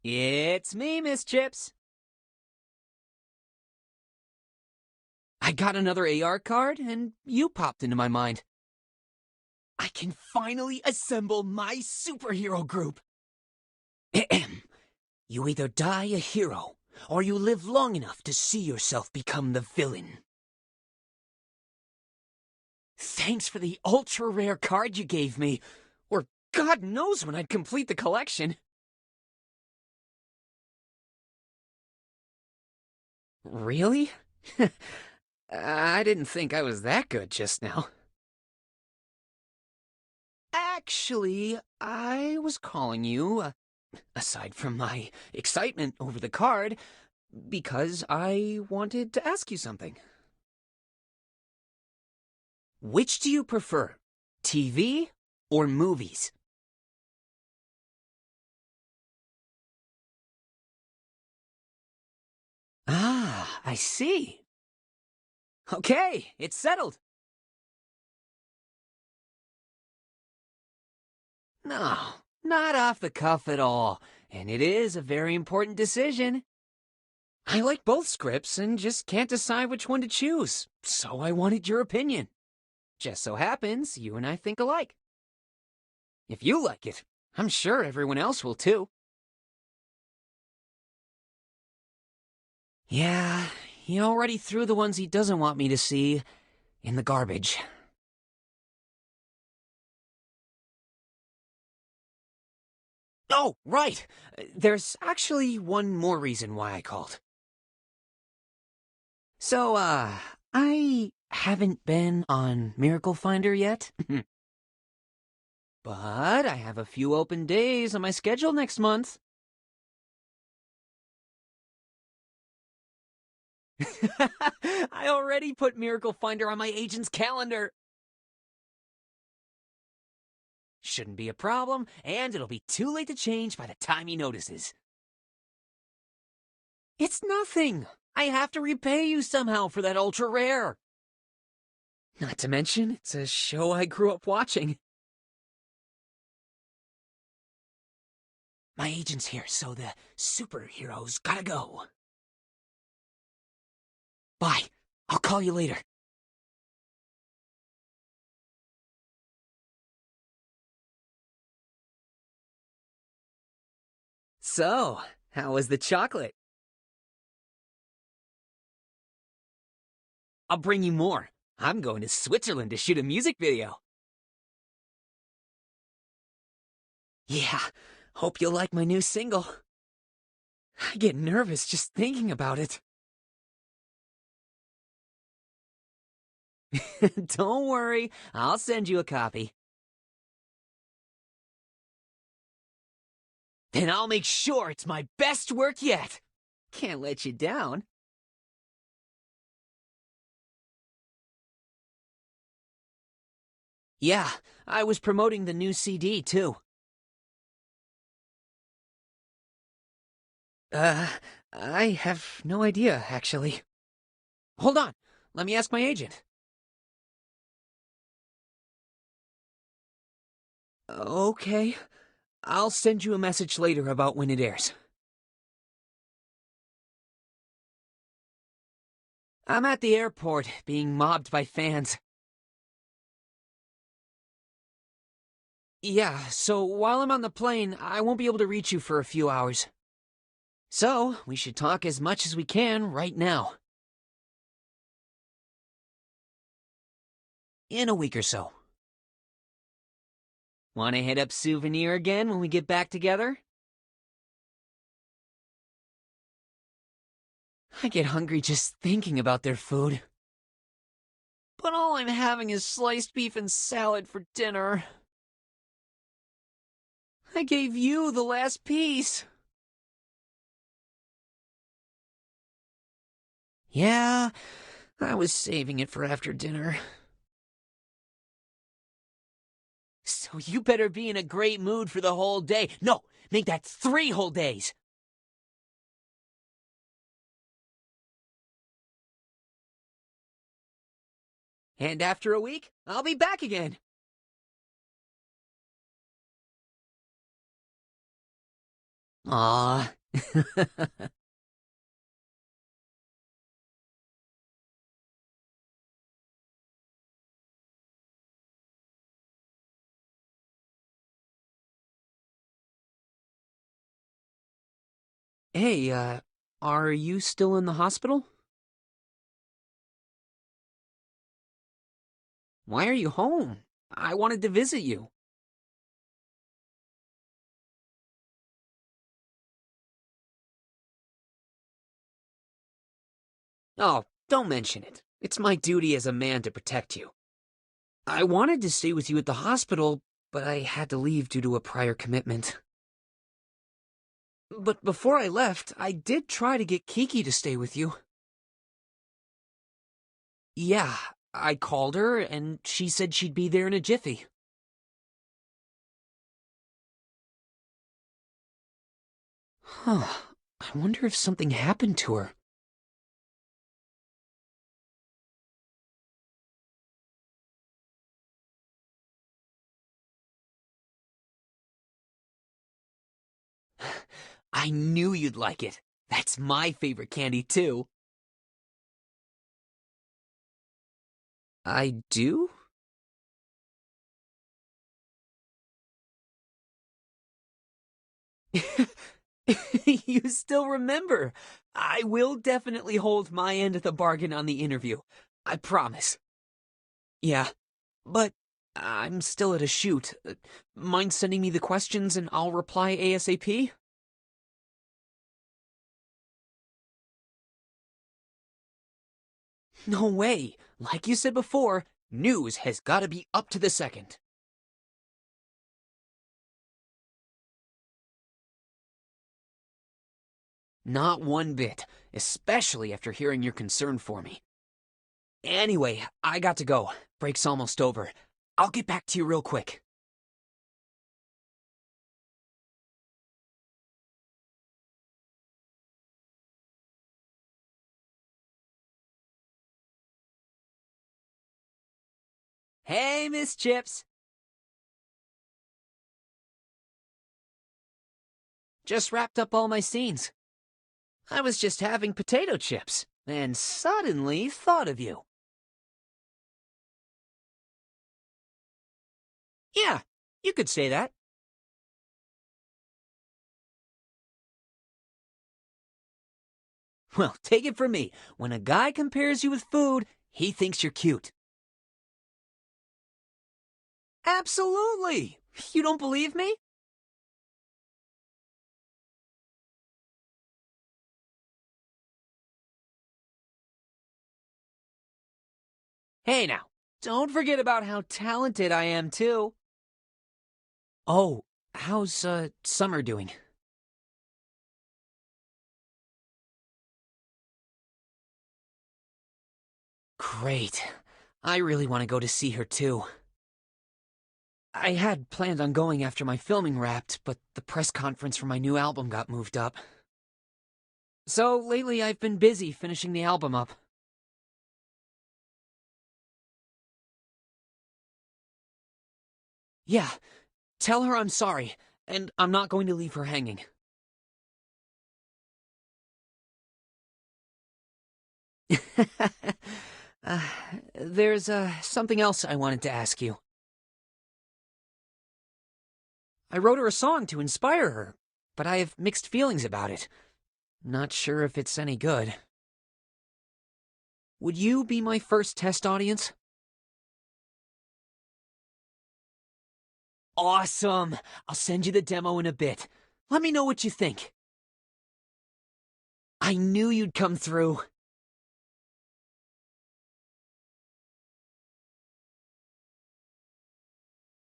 It's me, Miss Chips. I got another AR card, and you popped into my mind. I can finally assemble my superhero group. You either die a hero, or you live long enough to see yourself become the villain. Thanks for the ultra-rare card you gave me, or God knows when I'd complete the collection. Really? I didn't think I was that good just now. Actually, I was calling you, aside from my excitement over the card, because I wanted to ask you something. Which do you prefer, TV or movies? Ah, I see. Okay, it's settled. No, not off the cuff at all, and it is a very important decision. I like both scripts and just can't decide which one to choose, so I wanted your opinion. Just so happens you and I think alike. If you like it, I'm sure everyone else will too. Yeah, he already threw the ones he doesn't want me to see in the garbage. Oh, right! There's actually one more reason why I called. So, I haven't been on Miracle Finder yet. But I have a few open days on my schedule next month. I already put Miracle Finder on my agent's calendar. Shouldn't be a problem, and it'll be too late to change by the time he notices. It's nothing. I have to repay you somehow for that ultra rare. Not to mention, it's a show I grew up watching. My agent's here, so the superheroes gotta go. Bye. I'll call you later. So, how was the chocolate? I'll bring you more. I'm going to Switzerland to shoot a music video. Yeah, hope you'll like my new single. I get nervous just thinking about it. Don't worry, I'll send you a copy. Then I'll make sure it's my best work yet. Can't let you down. Yeah, I was promoting the new CD, too. I have no idea, actually. Hold on, let me ask my agent. Okay, I'll send you a message later about when it airs. I'm at the airport, being mobbed by fans. Yeah, so while I'm on the plane, I won't be able to reach you for a few hours. So, we should talk as much as we can right now. In a week or so. Want to hit up Souvenir again when we get back together? I get hungry just thinking about their food. But all I'm having is sliced beef and salad for dinner. I gave you the last piece. Yeah, I was saving it for after dinner. So you better be in a great mood for the whole day. No, make that 3 whole days. And after a week, I'll be back again. Aw. Hey, are you still in the hospital? Why are you home? I wanted to visit you. Oh, don't mention it. It's my duty as a man to protect you. I wanted to stay with you at the hospital, but I had to leave due to a prior commitment. But before I left, I did try to get Kiki to stay with you. Yeah, I called her, and she said she'd be there in a jiffy. Huh. I wonder if something happened to her. I knew you'd like it. That's my favorite candy, too. I do? You still remember. I will definitely hold my end of the bargain on the interview. I promise. Yeah, but I'm still at a shoot. Mind sending me the questions and I'll reply ASAP? No way. Like you said before, news has gotta be up to the second. Not one bit, especially after hearing your concern for me. Anyway, I got to go. Break's almost over. I'll get back to you real quick. Hey, Miss Chips. Just wrapped up all my scenes. I was just having potato chips, and suddenly thought of you. Yeah, you could say that. Well, take it from me. When a guy compares you with food, he thinks you're cute. Absolutely! You don't believe me? Hey now, don't forget about how talented I am, too. Oh, how's, Summer doing? Great. I really want to go to see her, too. I had planned on going after my filming wrapped, but the press conference for my new album got moved up. So lately I've been busy finishing the album up. Yeah, tell her I'm sorry, and I'm not going to leave her hanging. uh, there's, something else I wanted to ask you. I wrote her a song to inspire her, but I have mixed feelings about it. Not sure if it's any good. Would you be my first test audience? Awesome! I'll send you the demo in a bit. Let me know what you think. I knew you'd come through.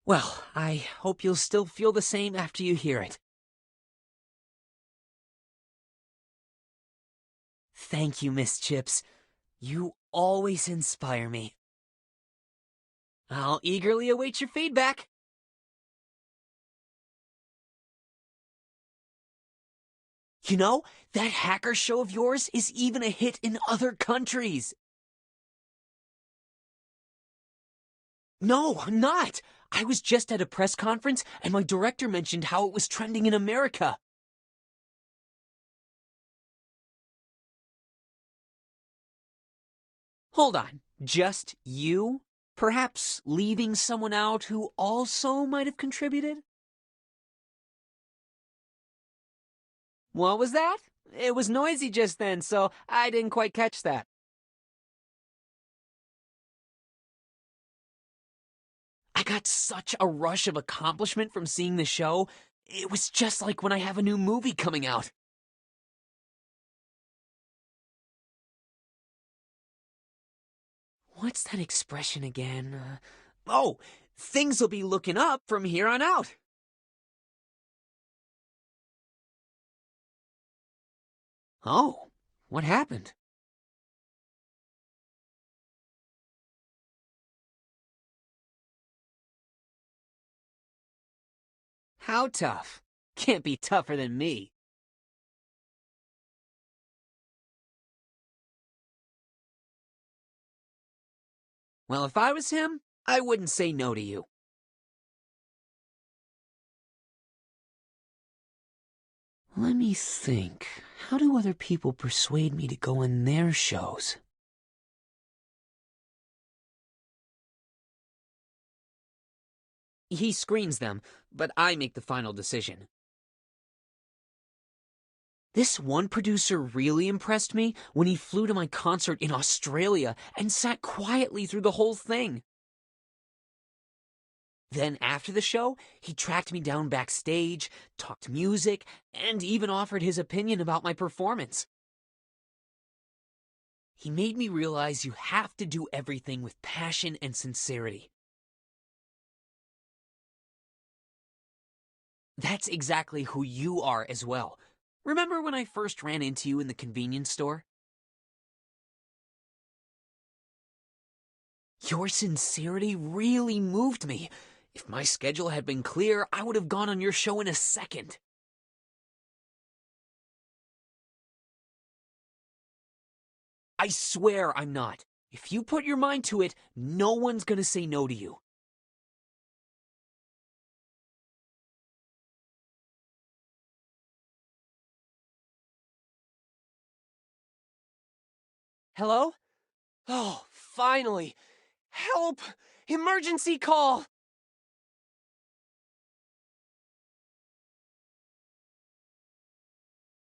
Well, I hope you'll still feel the same after you hear it. Thank you, Miss Chips. You always inspire me. I'll eagerly await your feedback. You know, that hacker show of yours is even a hit in other countries. No, I'm not. I was just at a press conference and my director mentioned how it was trending in America. Hold on, just you? Perhaps leaving someone out who also might have contributed? What was that? It was noisy just then, so I didn't quite catch that. I got such a rush of accomplishment from seeing the show. It was just like when I have a new movie coming out. What's that expression again? Oh, things will be looking up from here on out. Oh, what happened? How tough? Can't be tougher than me. Well, if I was him, I wouldn't say no to you. Let me think. How do other people persuade me to go on their shows? He screens them, but I make the final decision. This one producer really impressed me when he flew to my concert in Australia and sat quietly through the whole thing. Then after the show, he tracked me down backstage, talked music, and even offered his opinion about my performance. He made me realize you have to do everything with passion and sincerity. That's exactly who you are as well. Remember when I first ran into you in the convenience store? Your sincerity really moved me. If my schedule had been clear, I would have gone on your show in a second. I swear I'm not. If you put your mind to it, no one's gonna say no to you. Hello? Oh, finally! Help! Emergency call!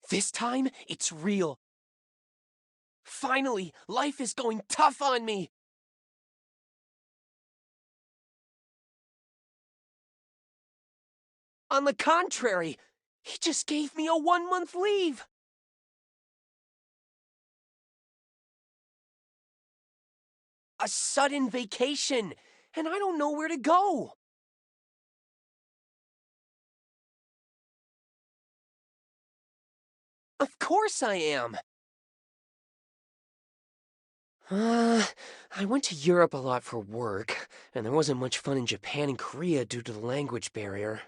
This time, it's real. Finally, life is going tough on me. On the contrary, he just gave me a 1-month leave. A sudden vacation, and I don't know where to go. Of course I am. I went to Europe a lot for work, and there wasn't much fun in Japan and Korea due to the language barrier.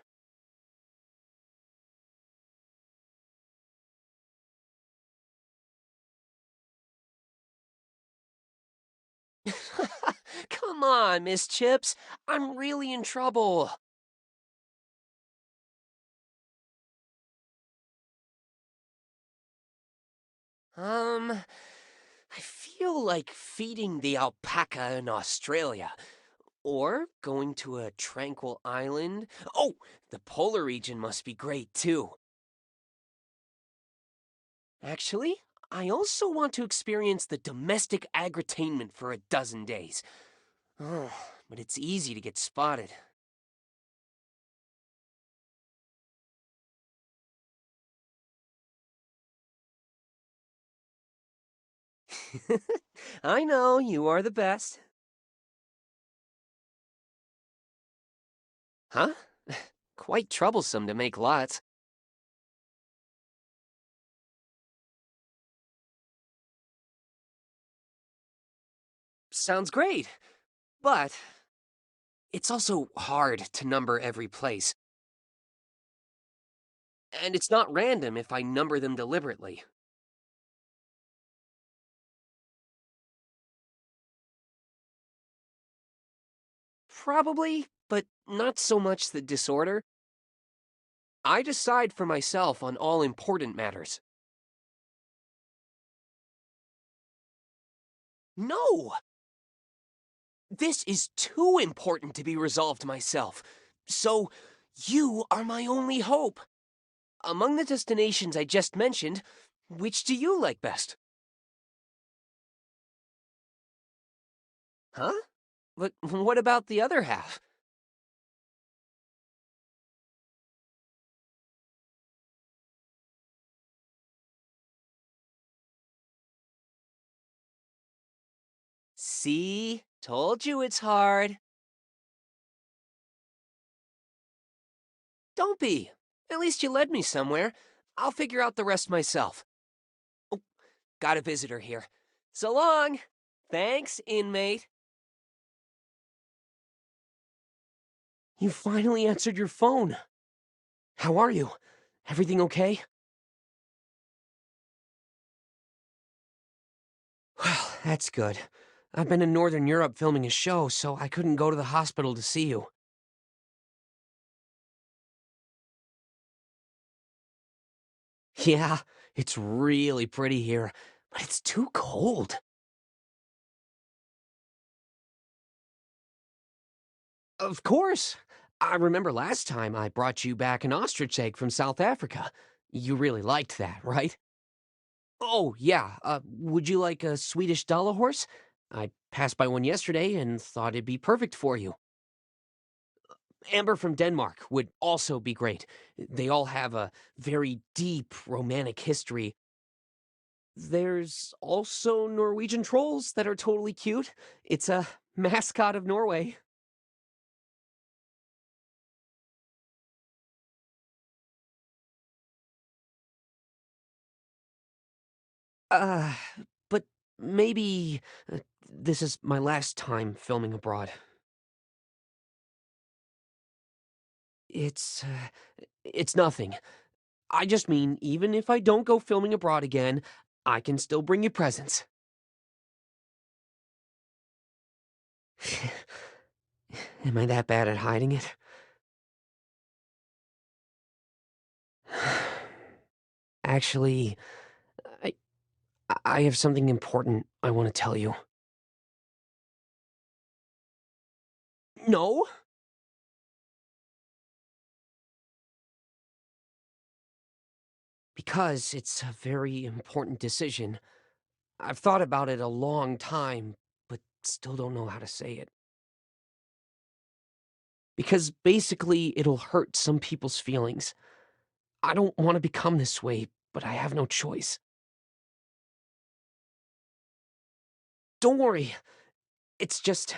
Come on, Miss Chips. I'm really in trouble. I feel like feeding the alpaca in Australia. Or going to a tranquil island. Oh, the polar region must be great too. Actually, I also want to experience the domestic agritainment for a dozen days. Oh, but it's easy to get spotted. I know, you are the best. Huh? Quite troublesome to make lots. Sounds great, but it's also hard to number every place. And it's not random if I number them deliberately. Probably, but not so much the disorder. I decide for myself on all important matters. No! This is too important to be resolved myself. So, you are my only hope. Among the destinations I just mentioned, which do you like best? Huh? But what about the other half? See? Told you it's hard. Don't be. At least you led me somewhere. I'll figure out the rest myself. Oh, got a visitor here. So long. Thanks, inmate. You finally answered your phone. How are you? Everything okay? Well, that's good. I've been in Northern Europe filming a show, so I couldn't go to the hospital to see you. Yeah, it's really pretty here, but it's too cold. Of course. I remember last time I brought you back an ostrich egg from South Africa. You really liked that, right? Oh, yeah. Would you like a Swedish dollar horse? I passed by one yesterday and thought it'd be perfect for you. Amber from Denmark would also be great. They all have a very deep romantic history. There's also Norwegian trolls that are totally cute. It's a mascot of Norway. Uh, but maybe this is my last time filming abroad. It's nothing. I just mean, even if I don't go filming abroad again, I can still bring you presents. Am I that bad at hiding it? Actually, I I have something important I want to tell you. No? Because it's a very important decision. I've thought about it a long time, but still don't know how to say it. Because basically, it'll hurt some people's feelings. I don't want to become this way, but I have no choice. Don't worry. It's just...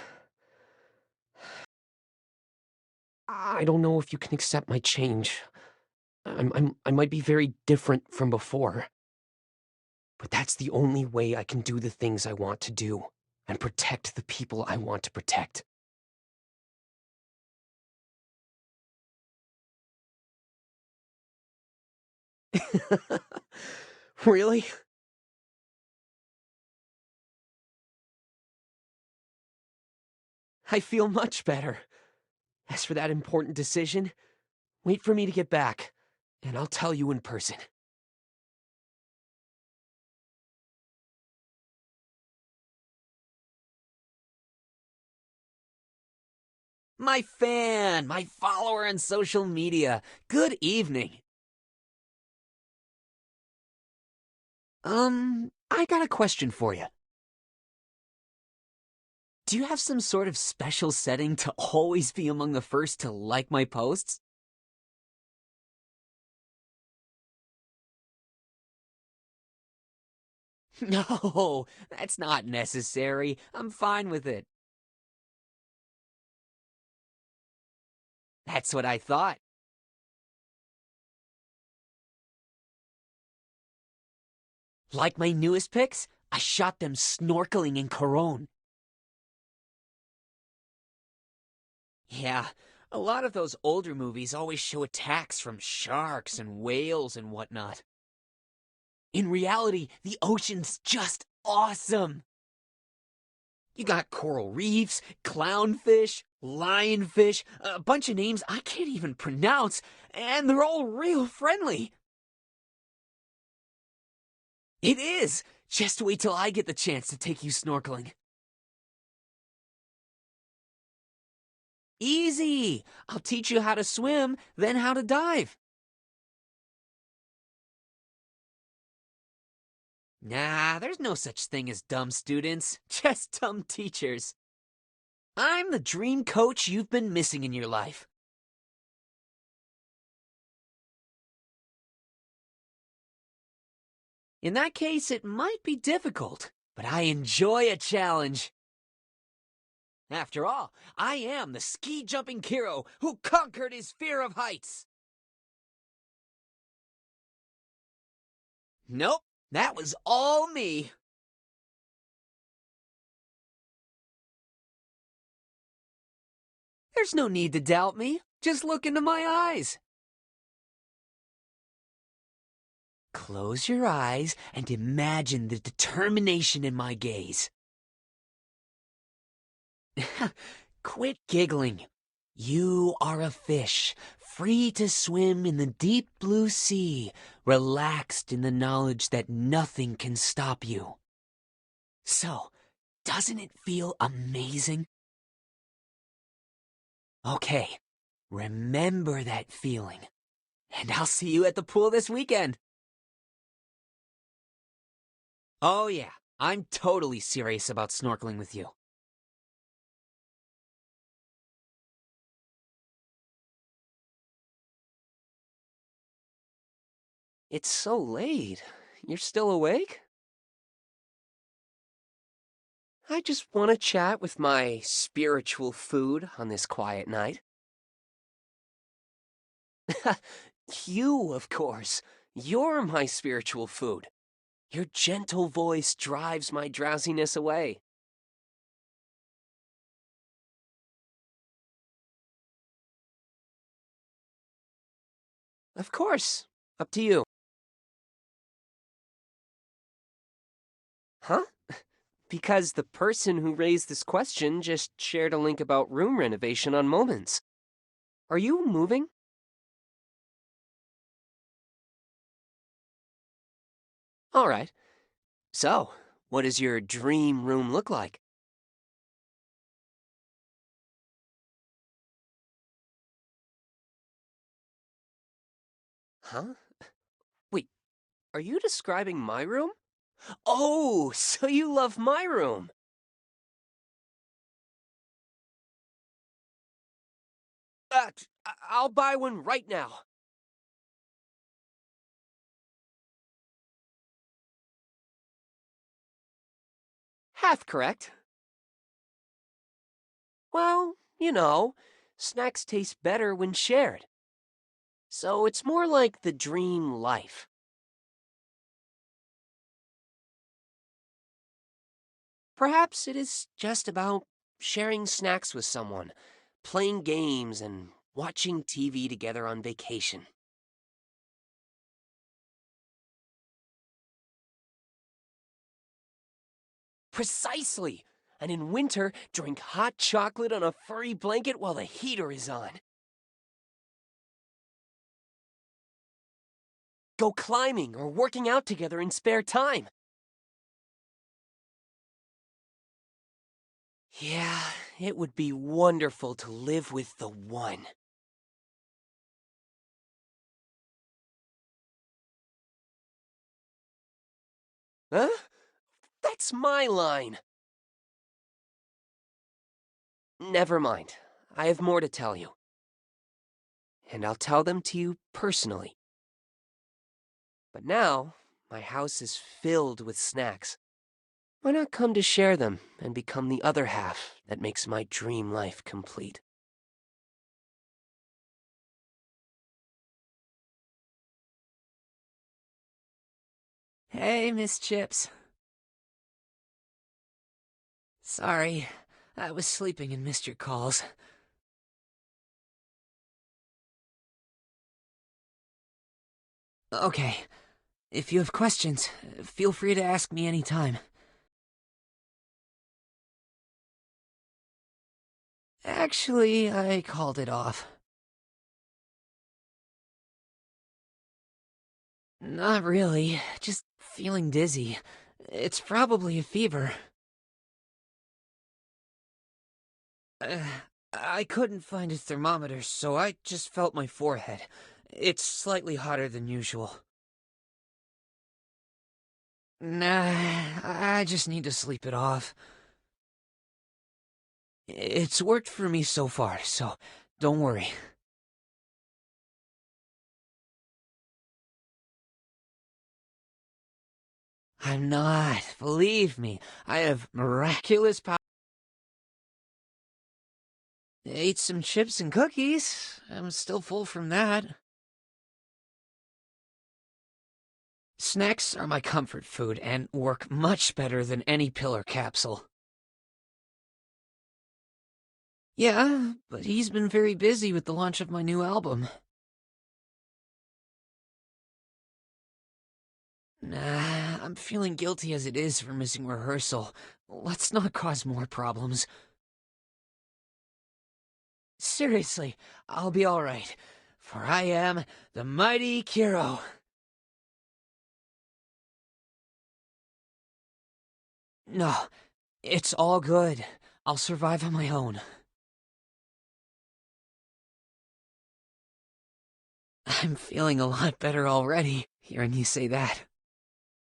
I don't know if you can accept my change. I might be very different from before. But that's the only way I can do the things I want to do, and protect the people I want to protect. Really? I feel much better. As for that important decision, wait for me to get back, and I'll tell you in person. My fan, my follower on social media, good evening. I got a question for you. Do you have some sort of special setting to always be among the first to like my posts? No, that's not necessary. I'm fine with it. That's what I thought. Like my newest pics? I shot them snorkeling in Coron. Yeah, a lot of those older movies always show attacks from sharks and whales and whatnot. In reality, the ocean's just awesome. You got coral reefs, clownfish, lionfish, a bunch of names I can't even pronounce, and they're all real friendly. It is. Just wait till I get the chance to take you snorkeling. Easy! I'll teach you how to swim, then how to dive. Nah, there's no such thing as dumb students, just dumb teachers. I'm the dream coach you've been missing in your life. In that case, it might be difficult, but I enjoy a challenge. After all, I am the ski-jumping kiro who conquered his fear of heights. Nope, that was all me. There's no need to doubt me. Just look into my eyes. Close your eyes and imagine the determination in my gaze. Quit giggling. You are a fish, free to swim in the deep blue sea, relaxed in the knowledge that nothing can stop you. So, doesn't it feel amazing? Okay, remember that feeling. And I'll see you at the pool this weekend. Oh yeah, I'm totally serious about snorkeling with you. It's so late. You're still awake? I just want to chat with my spiritual food on this quiet night. You, of course. You're my spiritual food. Your gentle voice drives my drowsiness away. Of course. Up to you. Huh? Because the person who raised this question just shared a link about room renovation on Moments. Are you moving? All right. So, what does your dream room look like? Huh? Wait, are you describing my room? Oh, so you love my room. I'll buy one right now. Half correct. Well, snacks taste better when shared. So it's more like the dream life. Perhaps it is just about sharing snacks with someone, playing games, and watching TV together on vacation. Precisely! And in winter, drink hot chocolate on a furry blanket while the heater is on. Go climbing or working out together in spare time. Yeah, it would be wonderful to live with the one. Huh? That's my line. Never mind. I have more to tell you. And I'll tell them to you personally. But now, my house is filled with snacks. Why not come to share them and become the other half that makes my dream life complete? Hey, Miss Chips. Sorry, I was sleeping and missed your calls. Okay, if you have questions, feel free to ask me anytime. Actually, I called it off. Not really, just feeling dizzy. It's probably a fever. I couldn't find a thermometer, so I just felt my forehead. It's slightly hotter than usual. Nah, I just need to sleep it off. It's worked for me so far, so don't worry. I'm not. Believe me, I have miraculous power. Ate some chips and cookies. I'm still full from that. Snacks are my comfort food and work much better than any pill or capsule. Yeah, but he's been very busy with the launch of my new album. Nah, I'm feeling guilty as it is for missing rehearsal. Let's not cause more problems. Seriously, I'll be alright, for I am the mighty Kiro. No, it's all good. I'll survive on my own. I'm feeling a lot better already, hearing you say that.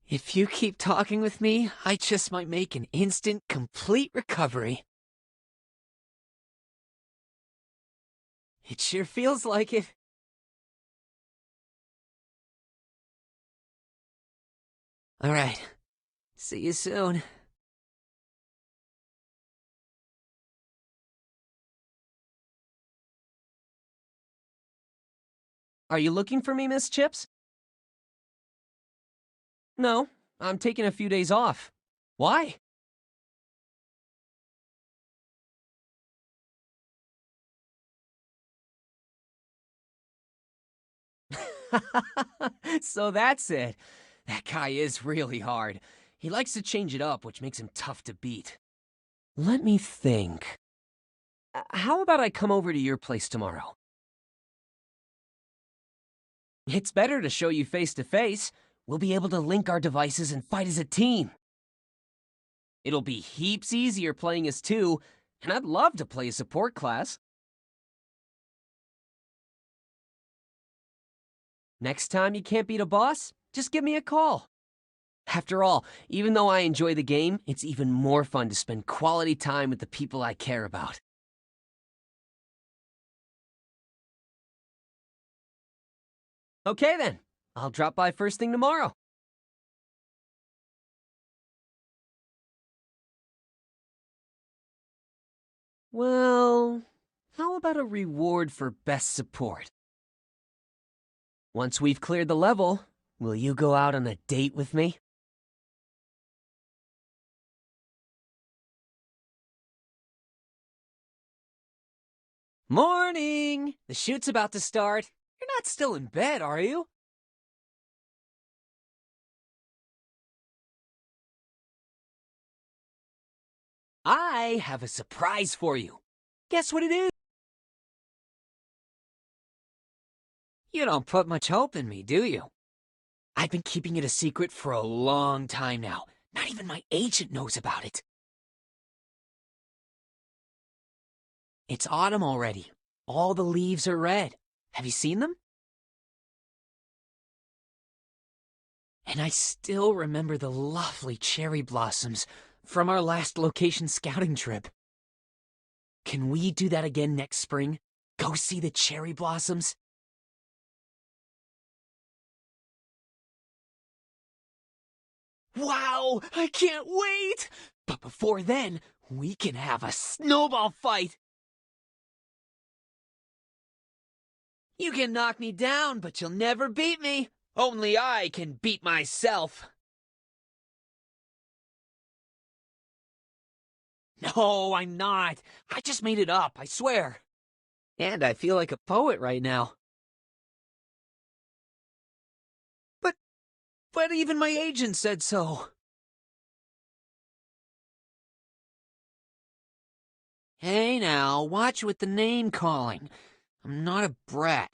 If you keep talking with me, I just might make an instant, complete recovery. It sure feels like it. Alright, see you soon. Are you looking for me, Miss Chips? No, I'm taking a few days off. Why? So that's it. That guy is really hard. He likes to change it up, which makes him tough to beat. Let me think. How about I come over to your place tomorrow? It's better to show you face to face. We'll be able to link our devices and fight as a team. It'll be heaps easier playing as two, and I'd love to play a support class. Next time you can't beat a boss, just give me a call. After all, even though I enjoy the game, it's even more fun to spend quality time with the people I care about. Okay then, I'll drop by first thing tomorrow. Well, how about a reward for best support? Once we've cleared the level, will you go out on a date with me? Morning! The shoot's about to start. You're not still in bed, are you? I have a surprise for you. Guess what it is? You don't put much hope in me, do you? I've been keeping it a secret for a long time now. Not even my agent knows about it. It's autumn already. All the leaves are red. Have you seen them? And I still remember the lovely cherry blossoms from our last location scouting trip. Can we do that again next spring? Go see the cherry blossoms? Wow, I can't wait! But before then, we can have a snowball fight! You can knock me down, but you'll never beat me. Only I can beat myself. No, I'm not. I just made it up, I swear. And I feel like a poet right now. But even my agent said so. Hey now, watch with the name calling. I'm not a brat.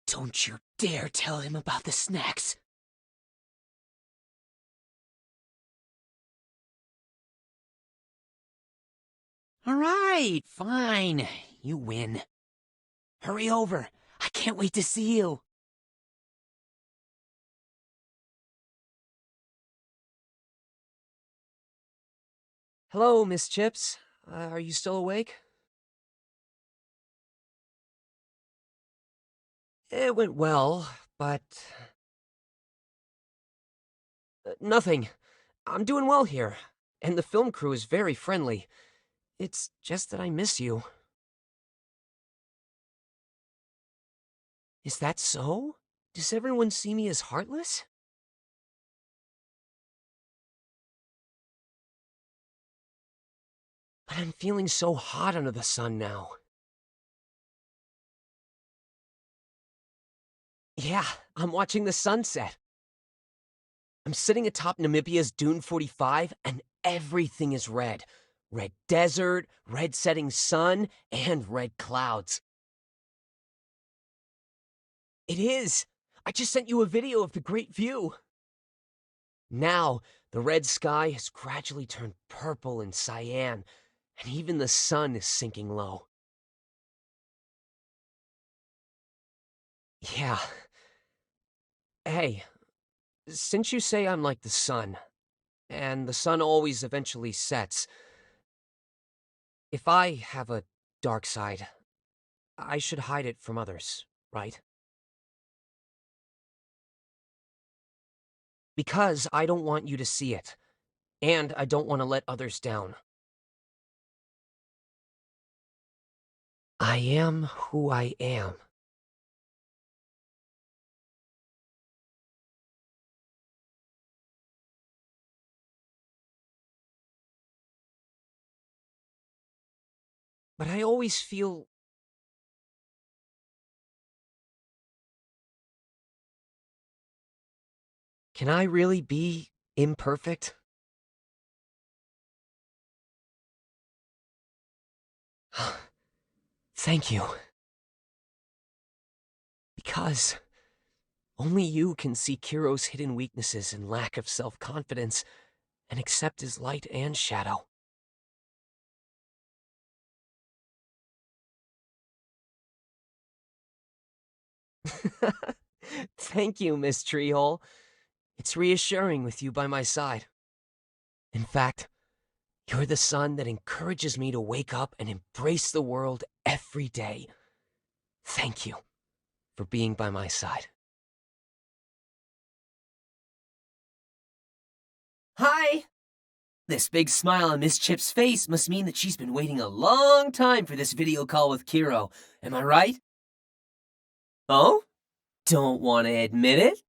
Don't you dare tell him about the snacks. All right, fine. You win. Hurry over. I can't wait to see you. Hello, Miss Chips. Are you still awake? It went well, but... nothing. I'm doing well here, and the film crew is very friendly. It's just that I miss you. Is that so? Does everyone see me as heartless? But I'm feeling so hot under the sun now. Yeah, I'm watching the sunset. I'm sitting atop Namibia's Dune 45, and everything is red. Red desert, red setting sun, and red clouds. It is! I just sent you a video of the great view. Now, the red sky has gradually turned purple and cyan, and even the sun is sinking low. Yeah. Hey, since you say I'm like the sun, and the sun always eventually sets, if I have a dark side, I should hide it from others, right? Because I don't want you to see it, and I don't want to let others down. I am who I am. But I always feel... Can I really be imperfect? Thank you. Because only you can see Kiro's hidden weaknesses and lack of self-confidence and accept his light and shadow. Thank you, Miss Treehole. It's reassuring with you by my side. In fact, you're the sun that encourages me to wake up and embrace the world every day. Thank you for being by my side. Hi! This big smile on Miss Chip's face must mean that she's been waiting a long time for this video call with Kiro. Am I right? Oh? Don't want to admit it?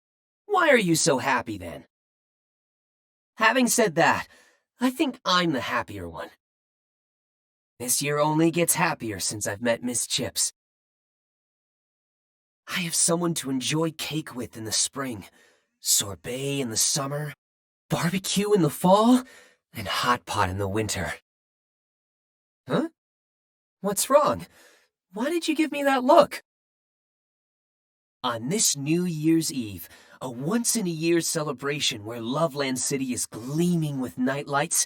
Why are you so happy then? Having said that, I think I'm the happier one. This year only gets happier since I've met Miss Chips. I have someone to enjoy cake with in the spring, sorbet in the summer, barbecue in the fall, and hot pot in the winter. Huh? What's wrong? Why did you give me that look? On this New Year's Eve, a once-in-a-year celebration where Loveland City is gleaming with nightlights,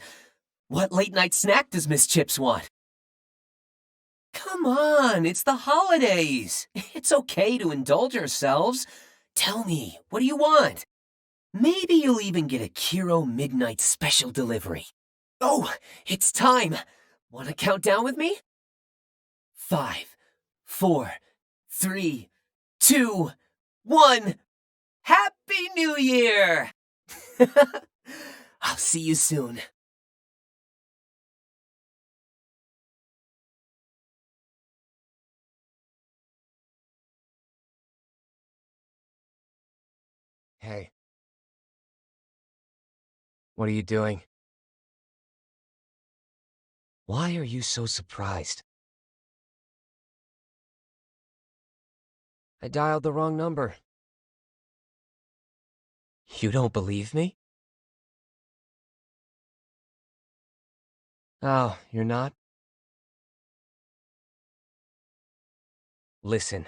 what late-night snack does Miss Chips want? Come on, it's the holidays. It's okay to indulge ourselves. Tell me, what do you want? Maybe you'll even get a Kiro Midnight Special Delivery. Oh, it's time. Want to count down with me? 5, 4, 3, 2, 1. Happy New Year! I'll see you soon. Hey. What are you doing? Why are you so surprised? I dialed the wrong number. You don't believe me? Oh, you're not? Listen,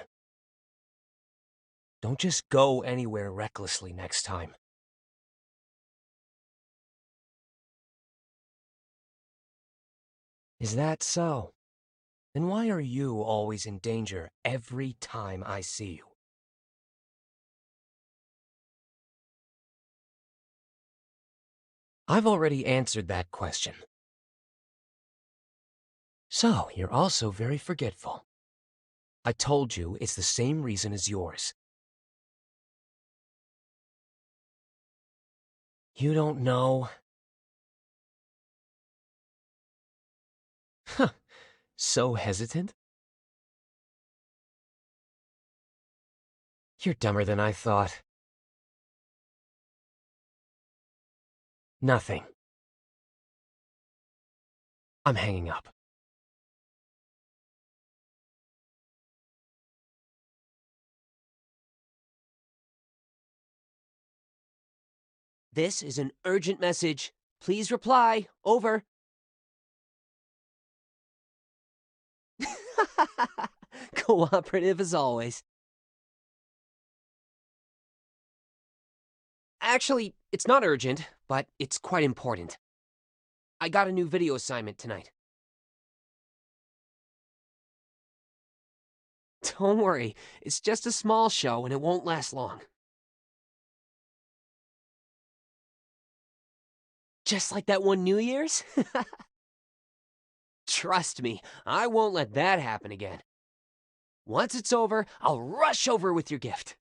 Don't just go anywhere recklessly next time. Is that so? Then why are you always in danger every time I see you? I've already answered that question. So, you're also very forgetful. I told you it's the same reason as yours. You don't know? Huh. So hesitant? You're dumber than I thought. Nothing. I'm hanging up. This is an urgent message. Please reply. Over. Cooperative as always. Actually, it's not urgent, but it's quite important. I got a new video assignment tonight. Don't worry, it's just a small show and it won't last long. Just like that one New Year's? Trust me, I won't let that happen again. Once it's over, I'll rush over with your gift.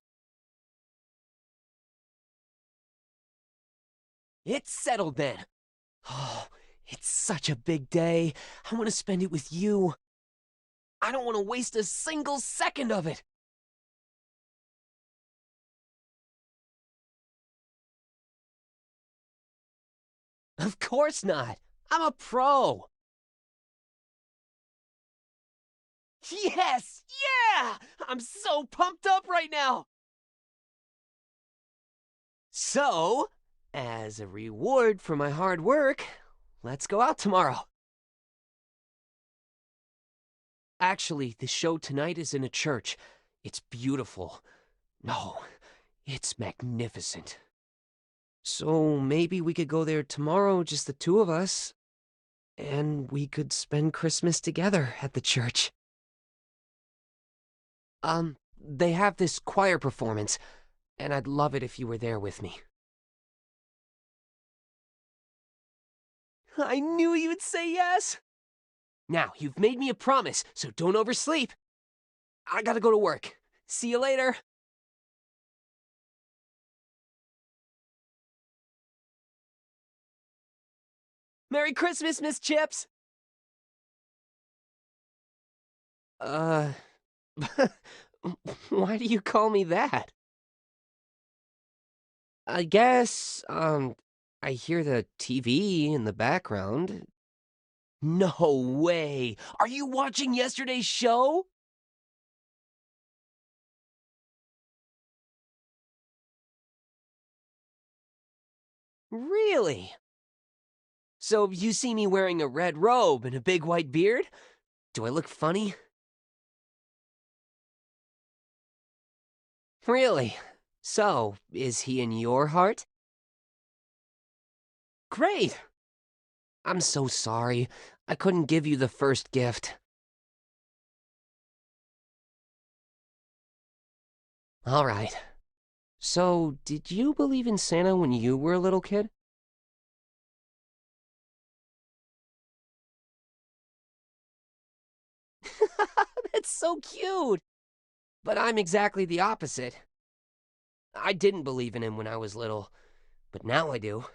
It's settled then. Oh, it's such a big day. I want to spend it with you. I don't want to waste a single second of it. Of course not. I'm a pro. Yes! Yeah! I'm so pumped up right now! So, as a reward for my hard work, let's go out tomorrow. Actually, the show tonight is in a church. It's beautiful. No, it's magnificent. So maybe we could go there tomorrow, just the two of us, and we could spend Christmas together at the church. They have this choir performance, and I'd love it if you were there with me. I knew you'd say yes! Now, you've made me a promise, so don't oversleep. I gotta go to work. See you later. Merry Christmas, Miss Chips! Why do you call me that? I guess, I hear the TV in the background. No way! Are you watching yesterday's show? Really? So you see me wearing a red robe and a big white beard? Do I look funny? Really? So, is he in your heart? Great! I'm so sorry. I couldn't give you the first gift. All right. So, did you believe in Santa when you were a little kid? That's so cute! But I'm exactly the opposite. I didn't believe in him when I was little, but now I do.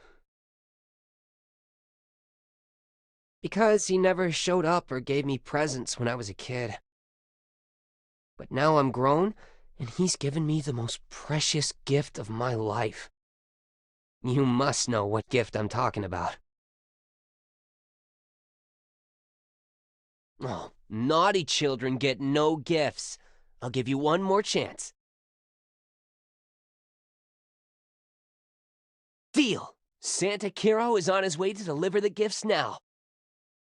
Because he never showed up or gave me presents when I was a kid. But now I'm grown, and he's given me the most precious gift of my life. You must know what gift I'm talking about. Oh, naughty children get no gifts. I'll give you one more chance. Deal! Santa Kiro is on his way to deliver the gifts now.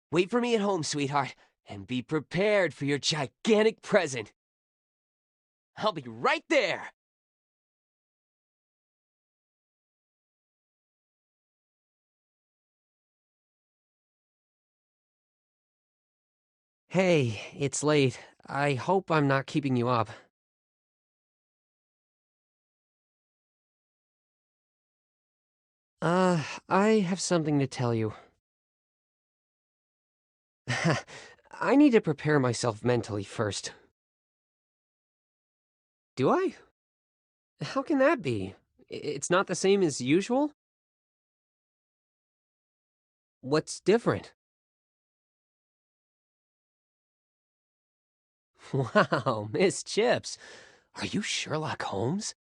Wait for me at home, sweetheart, and be prepared for your gigantic present. I'll be right there! Hey, it's late. I hope I'm not keeping you up. I have something to tell you. I need to prepare myself mentally first. Do I? How can that be? It's not the same as usual? What's different? Wow, Miss Chips. Are you Sherlock Holmes?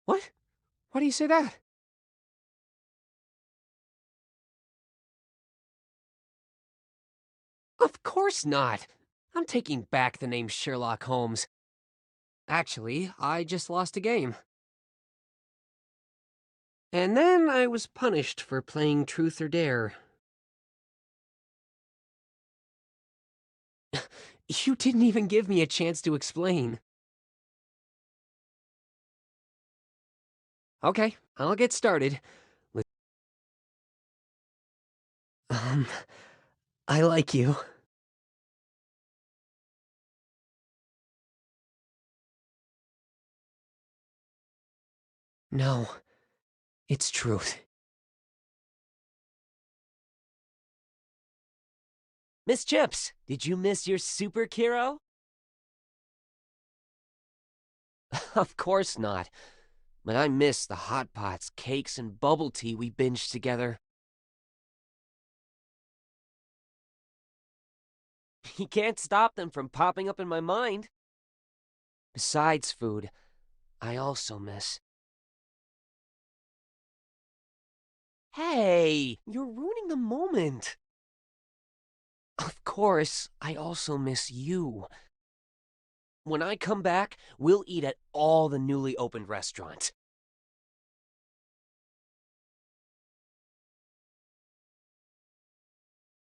What? Why do you say that? Of course not. I'm taking back the name Sherlock Holmes. Actually, I just lost a game. And then I was punished for playing Truth or Dare. You didn't even give me a chance to explain. Okay, I'll get started. I like you. No, it's truth. Miss Chips, did you miss your super kiro? Of course not. But I miss the hot pots, cakes, and bubble tea we binged together. You can't stop them from popping up in my mind. Besides food, I also miss... Hey, you're ruining the moment. Of course, I also miss you. When I come back, we'll eat at all the newly opened restaurants.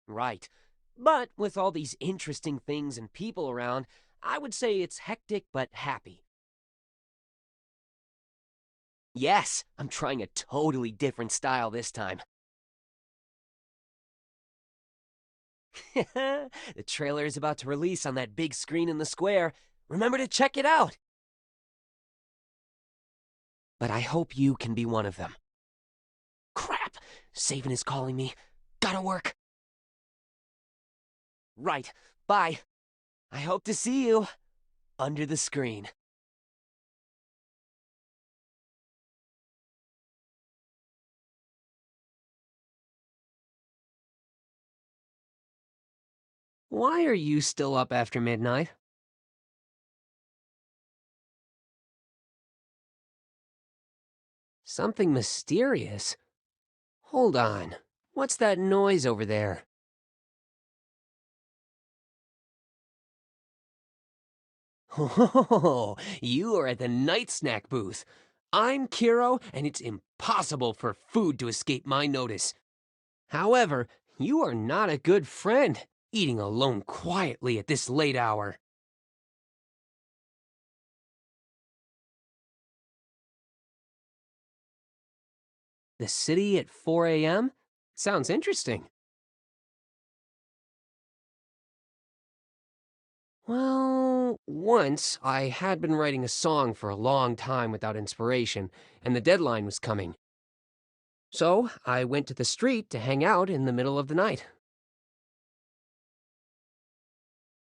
Right. But with all these interesting things and people around, I would say it's hectic but happy. Yes, I'm trying a totally different style this time. The trailer is about to release on that big screen in the square. Remember to check it out. But I hope you can be one of them. Crap! Savin is calling me. Gotta work. Right. Bye. I hope to see you under the screen. Why are you still up after midnight? Something mysterious? Hold on. What's that noise over there? Oh, you are at the night snack booth. I'm Kiro, and it's impossible for food to escape my notice. However, you are not a good friend, eating alone quietly at this late hour. The city at 4 a.m.? Sounds interesting. Well, once I had been writing a song for a long time without inspiration, and the deadline was coming. So I went to the street to hang out in the middle of the night.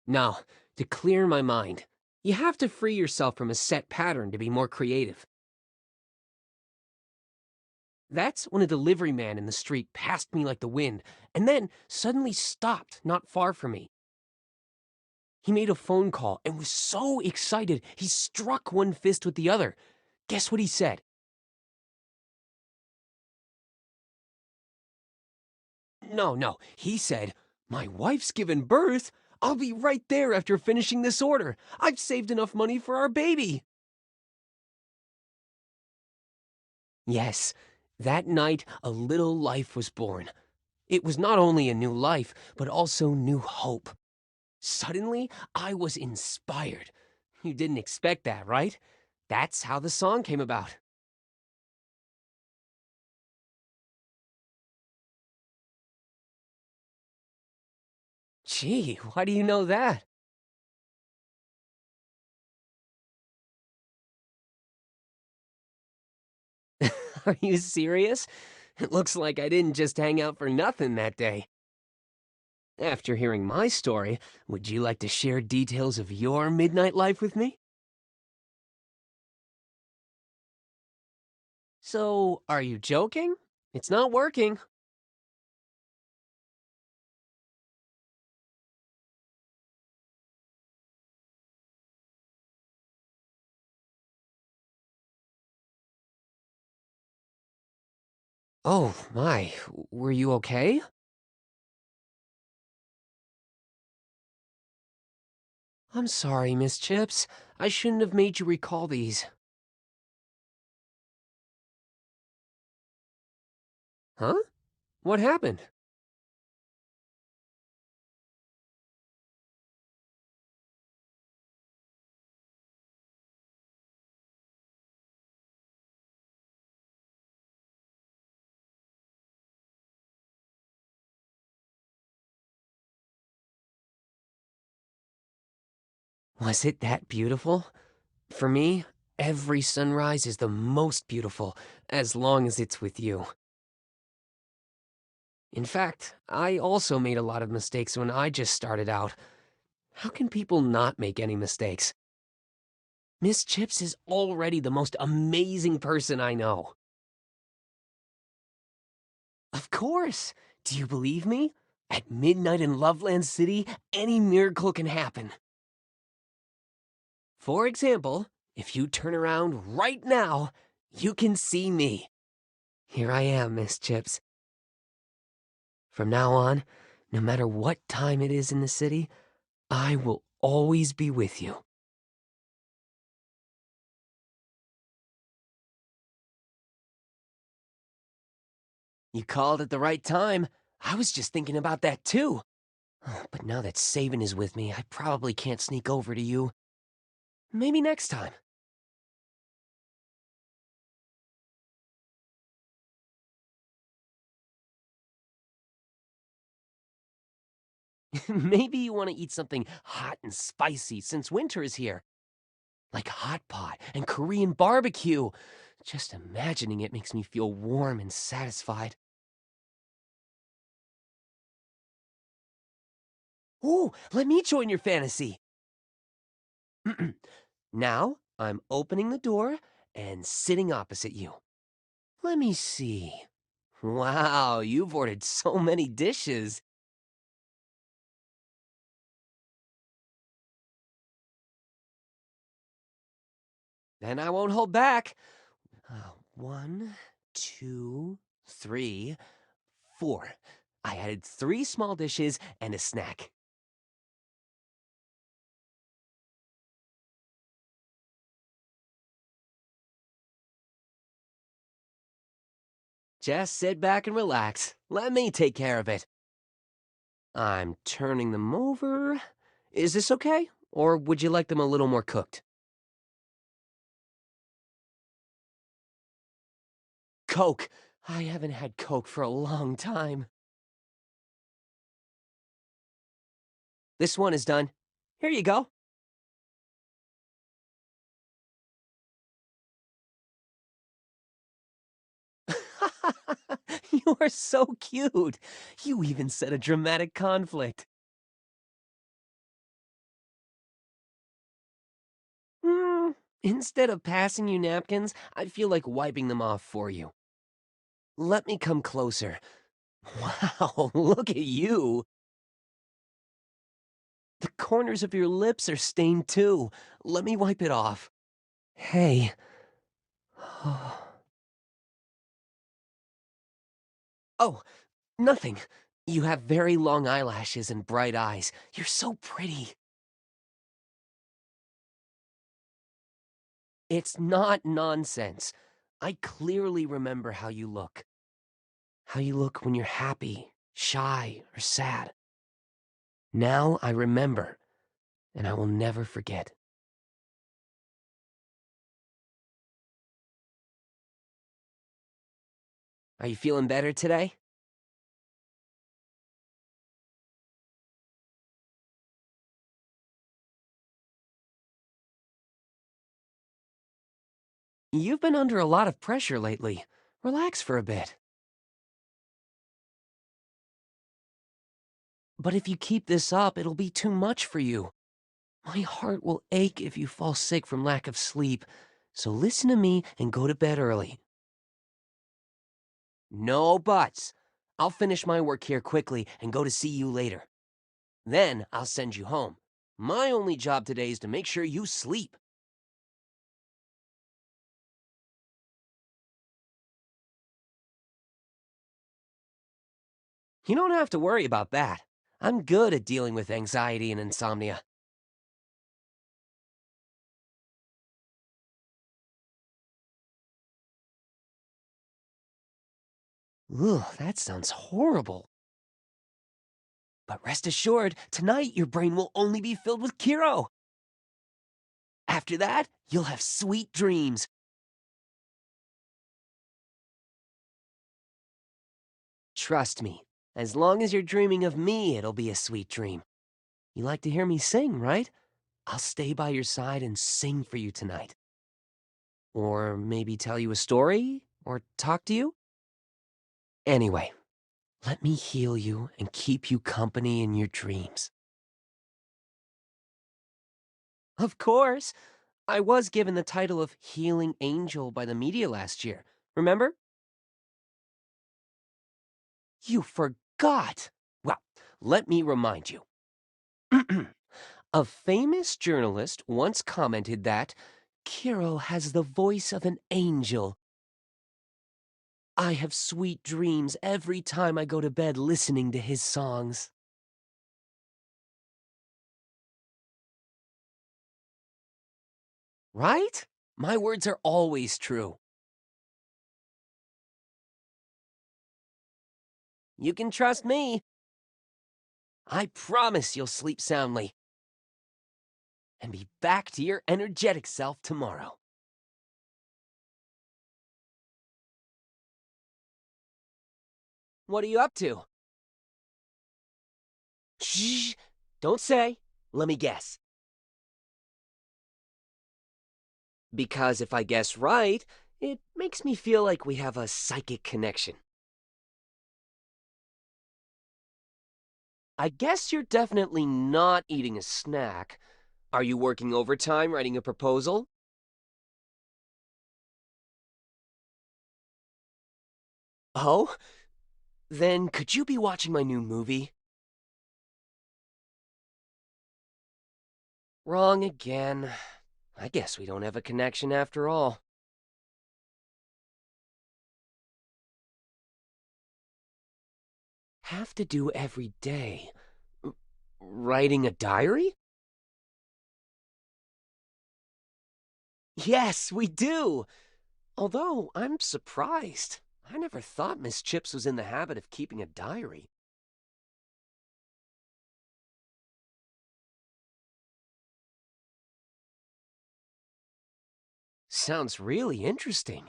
Now, to clear my mind, you have to free yourself from a set pattern to be more creative. That's when a delivery man in the street passed me like the wind, and then suddenly stopped not far from me. He made a phone call and was so excited he struck one fist with the other. Guess what he said? No, he said, "My wife's given birth. I'll be right there after finishing this order. I've saved enough money for our baby." Yes, that night a little life was born. It was not only a new life, but also new hope. Suddenly, I was inspired. You didn't expect that, right? That's how the song came about. Gee, why do you know that? Are you serious? It looks like I didn't just hang out for nothing that day. After hearing my story, would you like to share details of your midnight life with me? So, are you joking? It's not working. Oh, my. Were you okay? I'm sorry, Miss Chips. I shouldn't have made you recall these. Huh? What happened? Was it that beautiful? For me, every sunrise is the most beautiful, as long as it's with you. In fact, I also made a lot of mistakes when I just started out. How can people not make any mistakes? Miss Chips is already the most amazing person I know. Of course! Do you believe me? At midnight in Loveland City, any miracle can happen. For example, if you turn around right now, you can see me. Here I am, Miss Chips. From now on, no matter what time it is in the city, I will always be with you. You called at the right time. I was just thinking about that too. But now that Savin is with me, I probably can't sneak over to you. Maybe next time. Maybe you want to eat something hot and spicy since winter is here. Like hot pot and Korean barbecue. Just imagining it makes me feel warm and satisfied. Ooh, let me join your fantasy. Now, I'm opening the door and sitting opposite you. Let me see. Wow, you've ordered so many dishes. Then I won't hold back. 1, 2, 3, 4. I added 3 small dishes and a snack. Just sit back and relax. Let me take care of it. I'm turning them over. Is this okay? Or would you like them a little more cooked? Coke. I haven't had Coke for a long time. This one is done. Here you go. You are so cute. You even said a dramatic conflict. Instead of passing you napkins, I feel like wiping them off for you. Let me come closer. Wow, look at you. The corners of your lips are stained too. Let me wipe it off. Hey. Oh, nothing. You have very long eyelashes and bright eyes. You're so pretty. It's not nonsense. I clearly remember how you look. How you look when you're happy, shy, or sad. Now I remember, and I will never forget. Are you feeling better today? You've been under a lot of pressure lately. Relax for a bit. But if you keep this up, it'll be too much for you. My heart will ache if you fall sick from lack of sleep. So listen to me and go to bed early. No buts. I'll finish my work here quickly and go to see you later. Then I'll send you home. My only job today is to make sure you sleep. You don't have to worry about that. I'm good at dealing with anxiety and insomnia. Ugh, that sounds horrible. But rest assured, tonight your brain will only be filled with kiro. After that, you'll have sweet dreams. Trust me, as long as you're dreaming of me, it'll be a sweet dream. You like to hear me sing, right? I'll stay by your side and sing for you tonight. Or maybe tell you a story? Or talk to you? Anyway, let me heal you and keep you company in your dreams. Of course! I was given the title of Healing Angel by the media last year. Remember? You forgot! Well, let me remind you. A famous journalist once commented that Kiro has the voice of an angel. I have sweet dreams every time I go to bed listening to his songs. Right? My words are always true. You can trust me. I promise you'll sleep soundly and be back to your energetic self tomorrow. What are you up to? Shh! Don't say. Let me guess. Because if I guess right, it makes me feel like we have a psychic connection. I guess you're definitely not eating a snack. Are you working overtime writing a proposal? Oh? Then could you be watching my new movie? Wrong again. I guess we don't have a connection after all. Have to do every day. Writing a diary? Yes, we do! Although, I'm surprised. I never thought Miss Chips was in the habit of keeping a diary. Sounds really interesting.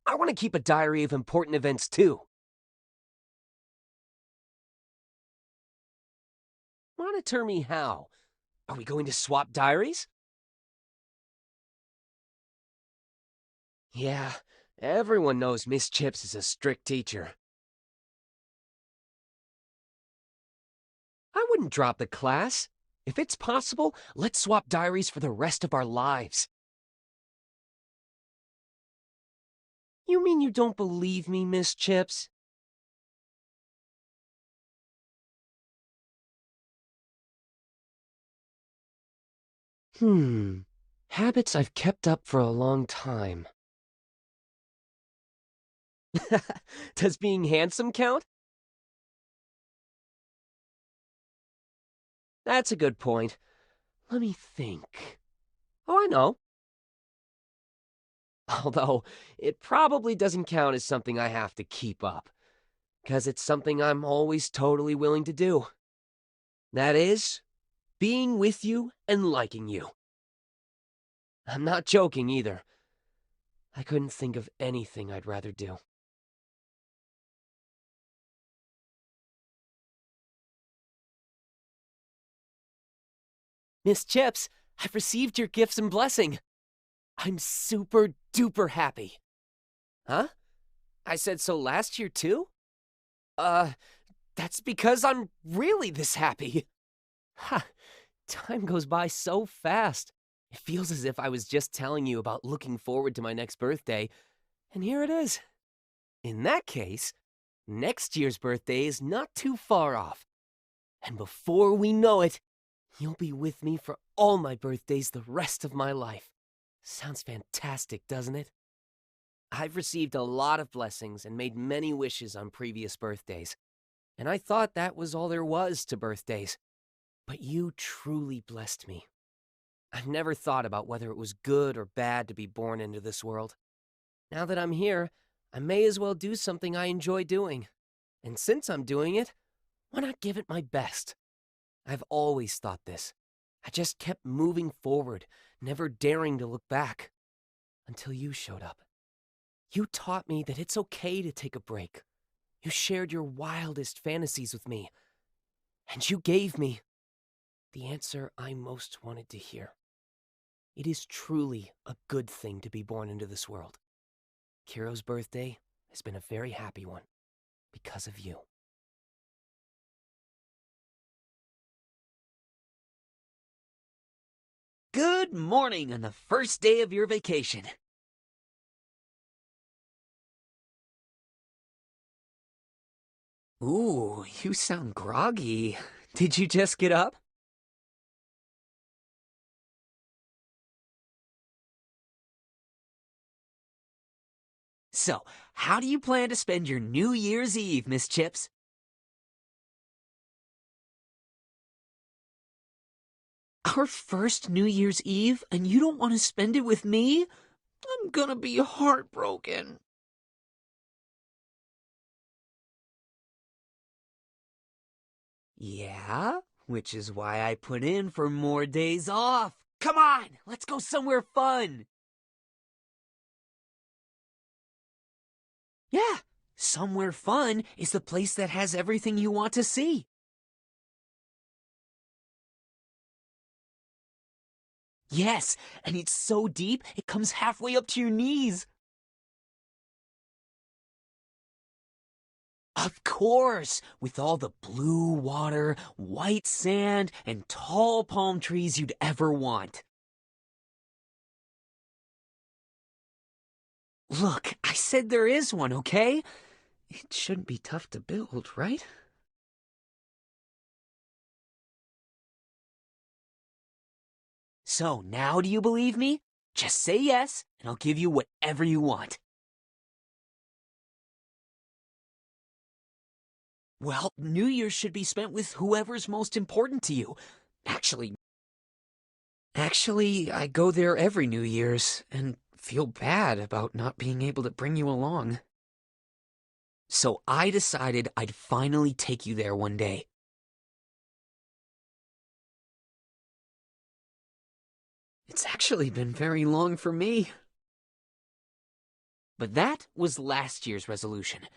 I want to keep a diary of important events too. Monitor me how? Are we going to swap diaries? Yeah, everyone knows Miss Chips is a strict teacher. I wouldn't drop the class. If it's possible, let's swap diaries for the rest of our lives. You mean you don't believe me, Miss Chips? Habits I've kept up for a long time. Does being handsome count? That's a good point. Let me think. Oh, I know. Although, it probably doesn't count as something I have to keep up, because it's something I'm always totally willing to do. That is, being with you and liking you. I'm not joking either. I couldn't think of anything I'd rather do. Miss Chips, I've received your gifts and blessing. I'm super duper happy. Huh? I said so last year too? That's because I'm really this happy. Ha! Time goes by so fast. It feels as if I was just telling you about looking forward to my next birthday, and here it is. In that case, next year's birthday is not too far off. And before we know it, you'll be with me for all my birthdays the rest of my life. Sounds fantastic, doesn't it? I've received a lot of blessings and made many wishes on previous birthdays, and I thought that was all there was to birthdays. But you truly blessed me. I've never thought about whether it was good or bad to be born into this world. Now that I'm here, I may as well do something I enjoy doing. And since I'm doing it, why not give it my best? I've always thought this. I just kept moving forward, never daring to look back. Until you showed up. You taught me that it's okay to take a break. You shared your wildest fantasies with me. And you gave me the answer I most wanted to hear. It is truly a good thing to be born into this world. Kiro's birthday has been a very happy one because of you. Good morning on the first day of your vacation. Ooh, you sound groggy. Did you just get up? So, how do you plan to spend your New Year's Eve, Miss Chips? Our first New Year's Eve, and you don't want to spend it with me? I'm gonna be heartbroken. Yeah, which is why I put in for more days off. Come on, let's go somewhere fun. Yeah, somewhere fun is the place that has everything you want to see. Yes, and it's so deep, it comes halfway up to your knees. Of course, with all the blue water, white sand, and tall palm trees you'd ever want. Look, I said there is one, okay? It shouldn't be tough to build, right? So, now do you believe me? Just say yes, and I'll give you whatever you want. Well, New Year's should be spent with whoever's most important to you. Actually, I go there every New Year's, and feel bad about not being able to bring you along. So I decided I'd finally take you there one day. It's actually been very long for me. But that was last year's resolution.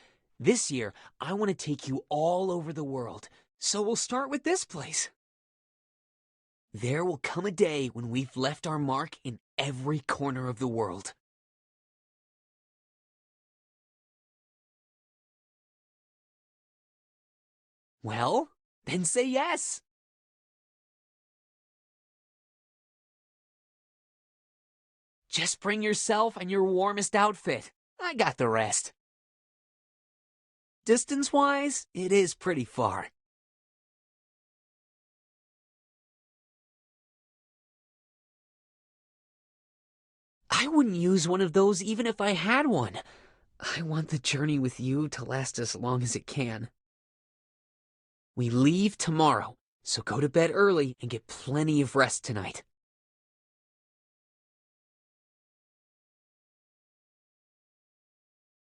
This year, I want to take you all over the world, so we'll start with this place. There will come a day when we've left our mark in every corner of the world. Well, then say yes. Just bring yourself and your warmest outfit. I got the rest. Distance-wise, it is pretty far. I wouldn't use one of those even if I had one. I want the journey with you to last as long as it can. We leave tomorrow, so go to bed early and get plenty of rest tonight.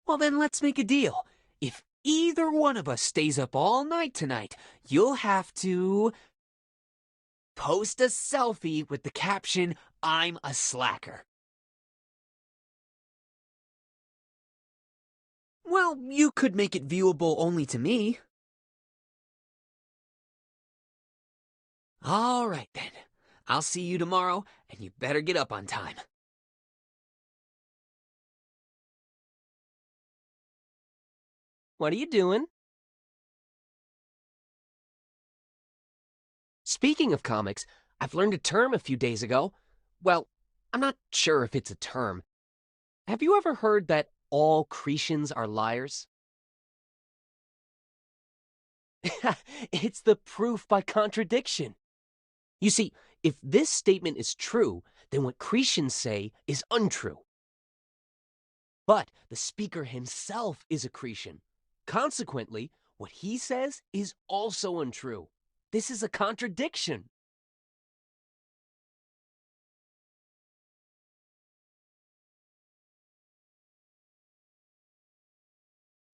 Well, then let's make a deal. If either one of us stays up all night tonight, you'll have to post a selfie with the caption, "I'm a slacker." Well, you could make it viewable only to me. All right, then. I'll see you tomorrow, and you better get up on time. What are you doing? Speaking of comics, I've learned a term a few days ago. Well, I'm not sure if it's a term. Have you ever heard that all Cretians are liars? It's the proof by contradiction. You see, if this statement is true, then what Cretians say is untrue. But the speaker himself is a Cretan. Consequently, what he says is also untrue. This is a contradiction.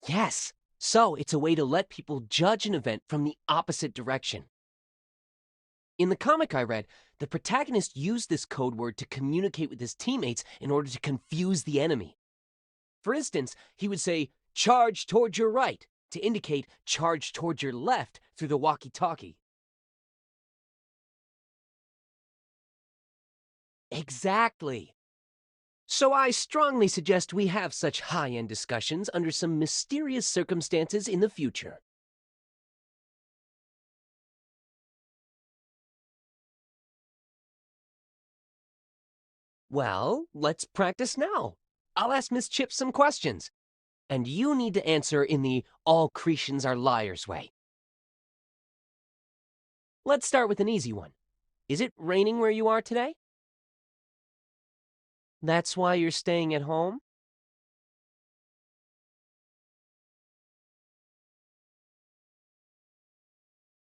Yes, so it's a way to let people judge an event from the opposite direction. In the comic I read, the protagonist used this code word to communicate with his teammates in order to confuse the enemy. For instance, he would say, "Charge towards your right," to indicate charge towards your left through the walkie-talkie. Exactly. So I strongly suggest we have such high-end discussions under some mysterious circumstances in the future. Well, let's practice now. I'll ask Miss Chips some questions, and you need to answer in the all Cretians are liars way. Let's start with an easy one. Is it raining where you are today? That's why you're staying at home?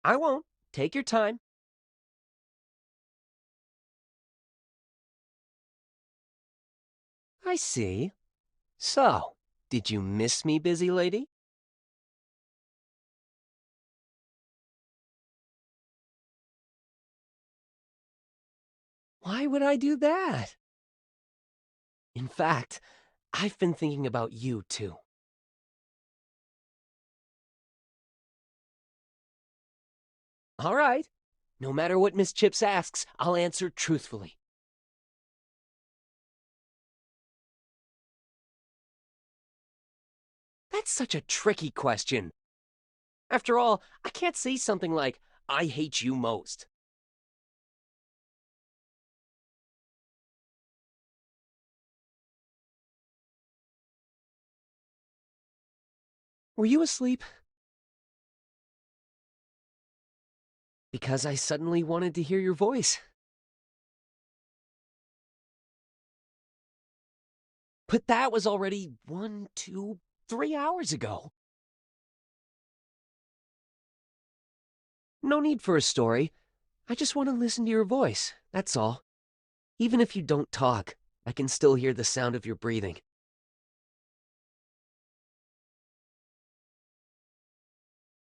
I won't. Take your time. I see. So, did you miss me, busy lady? Why would I do that? In fact, I've been thinking about you, too. All right. No matter what Miss Chips asks, I'll answer truthfully. That's such a tricky question. After all, I can't say something like, "I hate you most." Were you asleep? Because I suddenly wanted to hear your voice. But that was already 1, 2, 3 hours ago. No need for a story. I just want to listen to your voice, that's all. Even if you don't talk, I can still hear the sound of your breathing.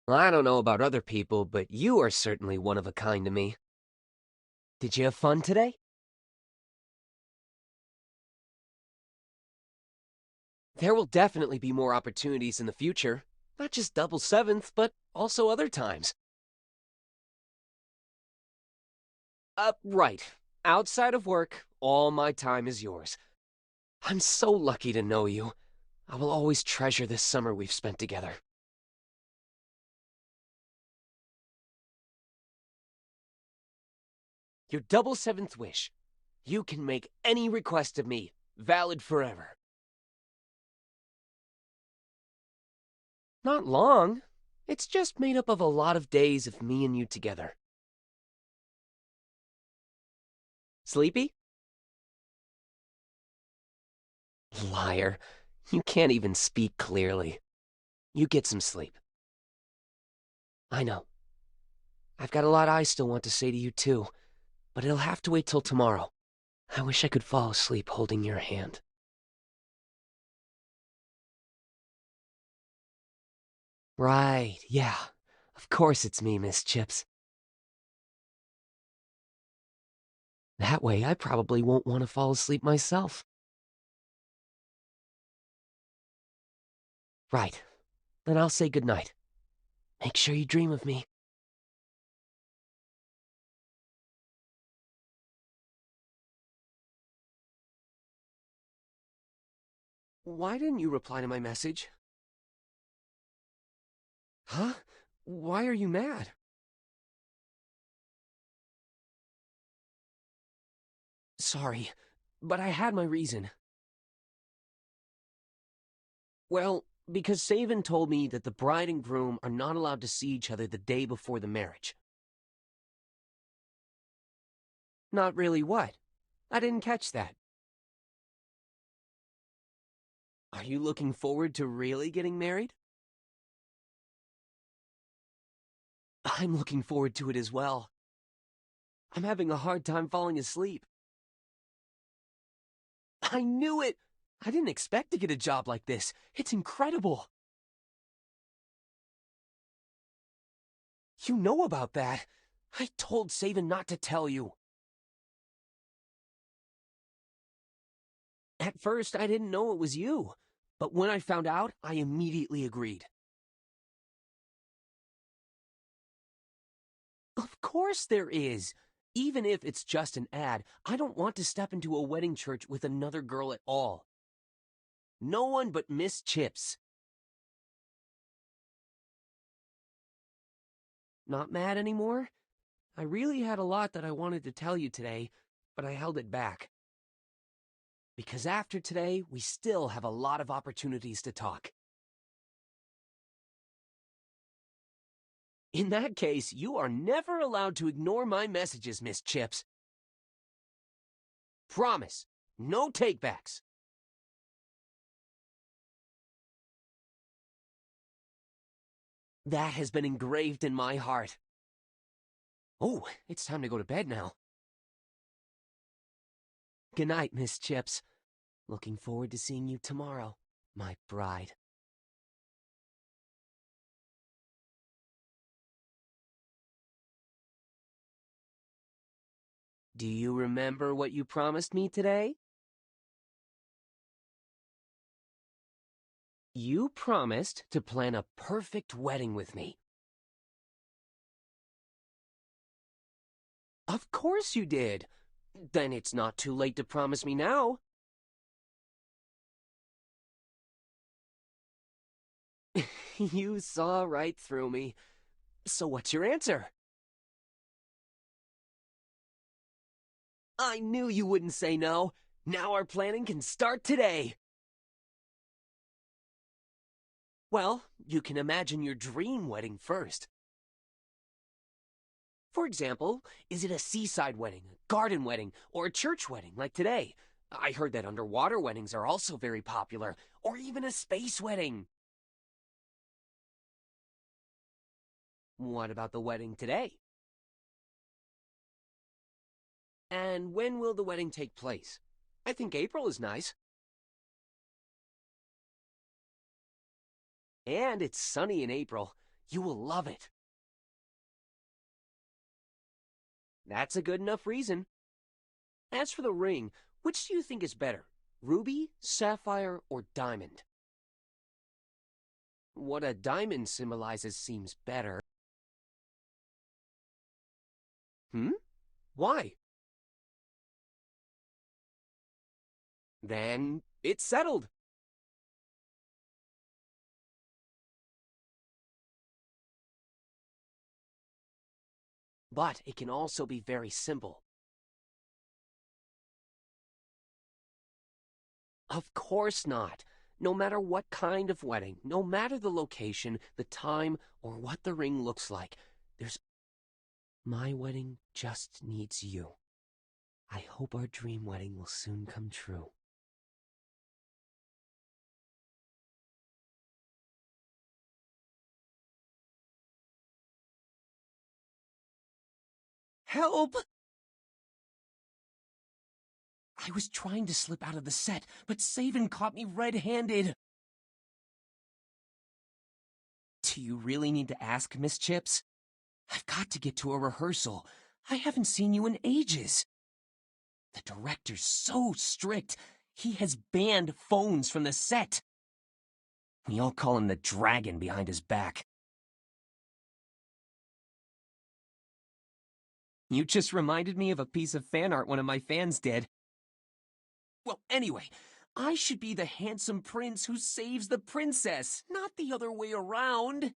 I don't know about other people, but you are certainly one of a kind to me. Did you have fun today? There will definitely be more opportunities in the future. Not just double seventh, but also other times. Right. Outside of work, all my time is yours. I'm so lucky to know you. I will always treasure this summer we've spent together. Your double seventh wish. You can make any request of me, valid forever. Not long. It's just made up of a lot of days of me and you together. Sleepy? Liar. You can't even speak clearly. You get some sleep. I know. I've got a lot I still want to say to you too, but it'll have to wait till tomorrow. I wish I could fall asleep holding your hand. Right, yeah. Of course it's me, Miss Chips. That way I probably won't want to fall asleep myself. Right. Then I'll say goodnight. Make sure you dream of me. Why didn't you reply to my message? Huh? Why are you mad? Sorry, but I had my reason. Well, because Savin told me that the bride and groom are not allowed to see each other the day before the marriage. Not really what? I didn't catch that. Are you looking forward to really getting married? I'm looking forward to it as well. I'm having a hard time falling asleep. I knew it! I didn't expect to get a job like this. It's incredible. You know about that. I told Savin not to tell you. At first, I didn't know it was you. But when I found out, I immediately agreed. Of course there is. Even if it's just an ad, I don't want to step into a wedding church with another girl at all. No one but Miss Chips. Not mad anymore? I really had a lot that I wanted to tell you today, but I held it back. Because after today, we still have a lot of opportunities to talk. In that case, you are never allowed to ignore my messages, Miss Chips. Promise, no takebacks. That has been engraved in my heart. Oh, it's time to go to bed now. Good night, Miss Chips. Looking forward to seeing you tomorrow, my bride. Do you remember what you promised me today? You promised to plan a perfect wedding with me. Of course you did. Then it's not too late to promise me now. You saw right through me. So what's your answer? I knew you wouldn't say no. Now our planning can start today. Well, you can imagine your dream wedding first. For example, is it a seaside wedding, a garden wedding, or a church wedding like today? I heard that underwater weddings are also very popular, or even a space wedding. What about the wedding today? And when will the wedding take place? I think April is nice. And it's sunny in April. You will love it. That's a good enough reason. As for the ring, which do you think is better? Ruby, sapphire, or diamond? What a diamond symbolizes seems better. Why? Then it's settled. But it can also be very simple. Of course not. No matter what kind of wedding, no matter the location, the time, or what the ring looks like, My wedding just needs you. I hope our dream wedding will soon come true. Help! I was trying to slip out of the set, but Savin caught me red-handed. Do you really need to ask, Miss Chips? I've got to get to a rehearsal. I haven't seen you in ages. The director's so strict. He has banned phones from the set. We all call him the dragon behind his back. You just reminded me of a piece of fan art one of my fans did. Well, anyway, I should be the handsome prince who saves the princess, not the other way around.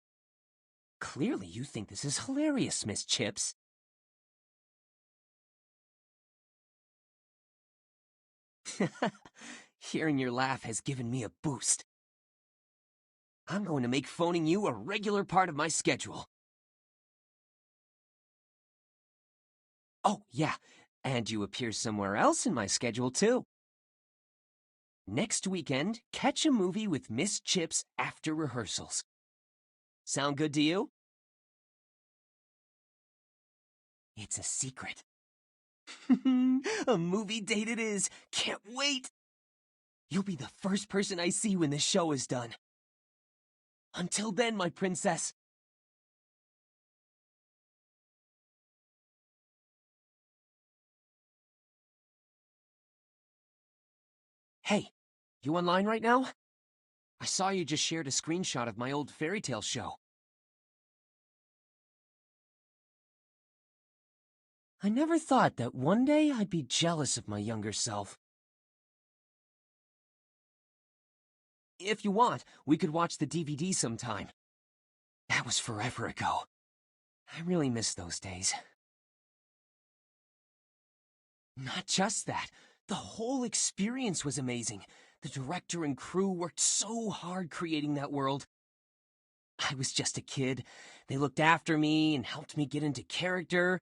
Clearly you think this is hilarious, Miss Chips. Hearing your laugh has given me a boost. I'm going to make phoning you a regular part of my schedule. Oh, yeah, and you appear somewhere else in my schedule, too. Next weekend, catch a movie with Miss Chips after rehearsals. Sound good to you? It's a secret. A movie date it is. Can't wait. You'll be the first person I see when the show is done. Until then, my princess. Hey, you online right now? I saw you just shared a screenshot of my old fairy tale show. I never thought that one day I'd be jealous of my younger self. If you want, we could watch the DVD sometime. That was forever ago. I really miss those days. Not just that. The whole experience was amazing. The director and crew worked so hard creating that world. I was just a kid. They looked after me and helped me get into character.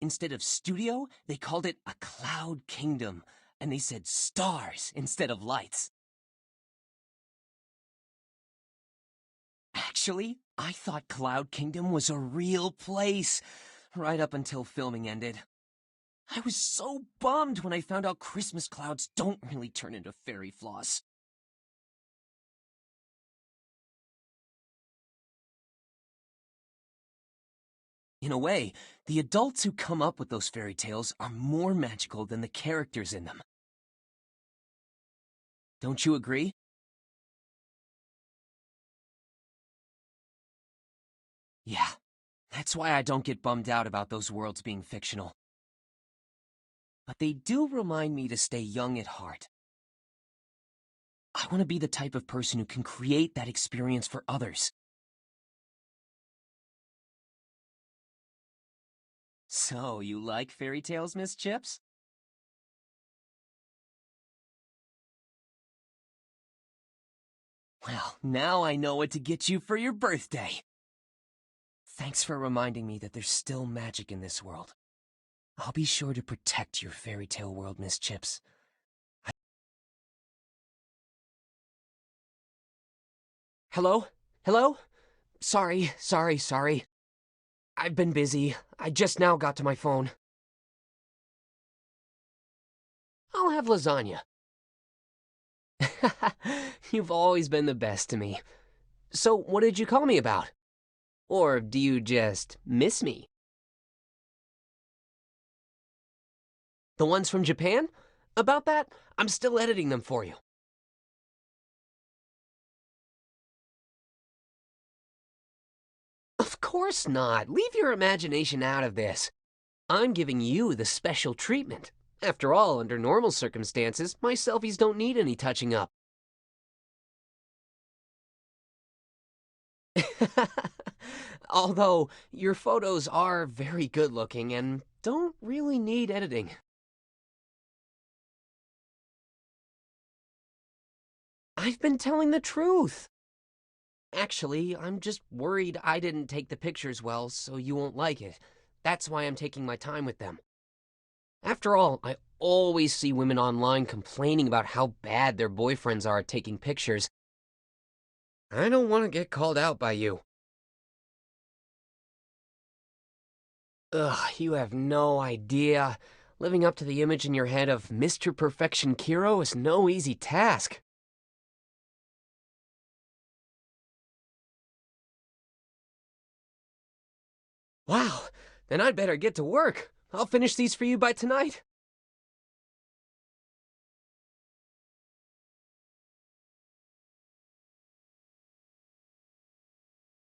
Instead of studio, they called it a cloud kingdom, and they said stars instead of lights. Actually, I thought Cloud Kingdom was a real place, right up until filming ended. I was so bummed when I found out Christmas clouds don't really turn into fairy floss. In a way, the adults who come up with those fairy tales are more magical than the characters in them. Don't you agree? Yeah, that's why I don't get bummed out about those worlds being fictional. But they do remind me to stay young at heart. I want to be the type of person who can create that experience for others. So, you like fairy tales, Miss Chips? Well, now I know what to get you for your birthday. Thanks for reminding me that there's still magic in this world. I'll be sure to protect your fairy tale world, Miss Chips. Hello? Hello? Sorry. I've been busy. I just now got to my phone. I'll have lasagna. You've always been the best to me. So, what did you call me about? Or do you just miss me? The ones from Japan? About that, I'm still editing them for you. Of course not. Leave your imagination out of this. I'm giving you the special treatment. After all, under normal circumstances, my selfies don't need any touching up. Although, your photos are very good looking and don't really need editing. I've been telling the truth. Actually, I'm just worried I didn't take the pictures well, so you won't like it. That's why I'm taking my time with them. After all, I always see women online complaining about how bad their boyfriends are at taking pictures. I don't want to get called out by you. Ugh, you have no idea. Living up to the image in your head of Mr. Perfection Kiro is no easy task. Wow, then I'd better get to work. I'll finish these for you by tonight.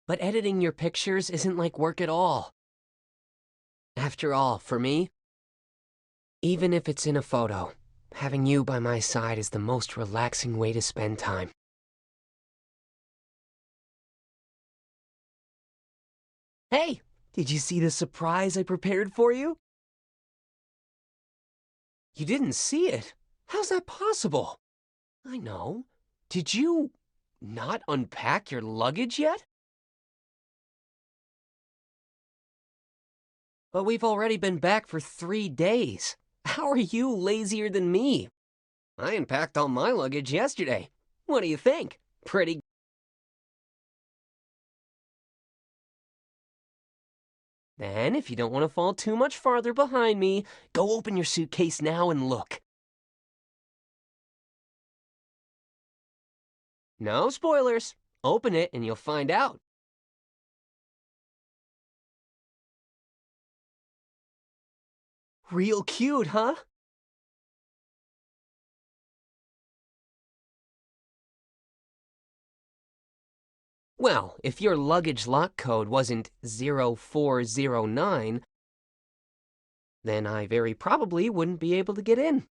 But editing your pictures isn't like work at all. After all, for me, even if it's in a photo, Having you by my side is the most relaxing way to spend time. Hey, did you see the surprise I prepared for you? You didn't see it? How's that possible? I know. Did you not unpack your luggage yet? But we've already been back for 3 days. How are you lazier than me? I unpacked all my luggage yesterday. What do you think? Pretty. Then, if you don't want to fall too much farther behind me, go open your suitcase now and look. No spoilers. Open it and you'll find out. Real cute, huh? Well, if your luggage lock code wasn't 0409, then I very probably wouldn't be able to get in.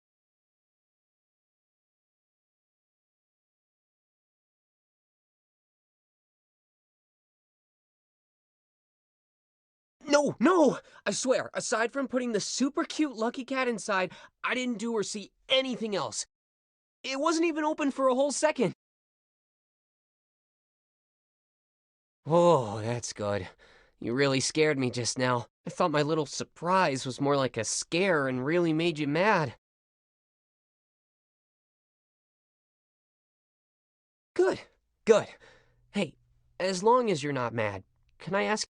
No! I swear, aside from putting the super cute Lucky Cat inside, I didn't do or see anything else. It wasn't even open for a whole second. Oh, that's good. You really scared me just now. I thought my little surprise was more like a scare and really made you mad. Good. Hey, as long as you're not mad, can I ask?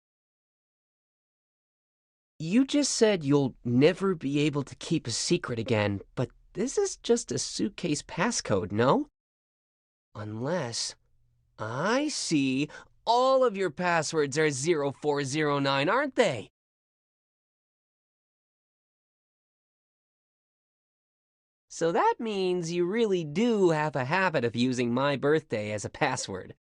You just said you'll never be able to keep a secret again, but this is just a suitcase passcode, no? Unless... I see. All of your passwords are 0409, aren't they? So that means you really do have a habit of using my birthday as a password.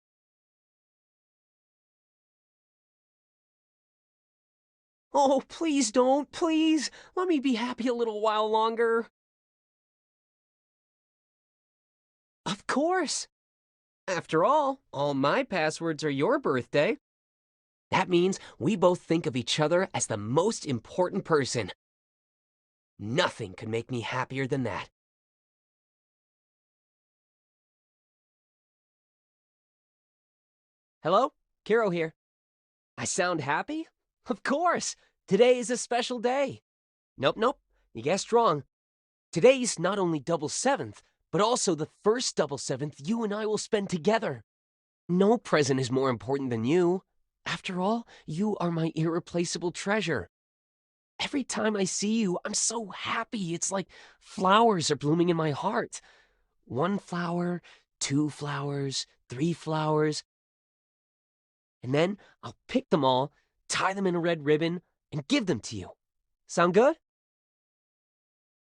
Oh, please don't, please. Let me be happy a little while longer. Of course. After all my passwords are your birthday. That means we both think of each other as the most important person. Nothing could make me happier than that. Hello? Kiro here. I sound happy? Of course! Today is a special day. Nope. You guessed wrong. Today's not only double seventh, but also the first double seventh you and I will spend together. No present is more important than you. After all, you are my irreplaceable treasure. Every time I see you, I'm so happy. It's like flowers are blooming in my heart. 1 flower, 2 flowers, 3 flowers. And then I'll pick them all, tie them in a red ribbon, and give them to you. Sound good?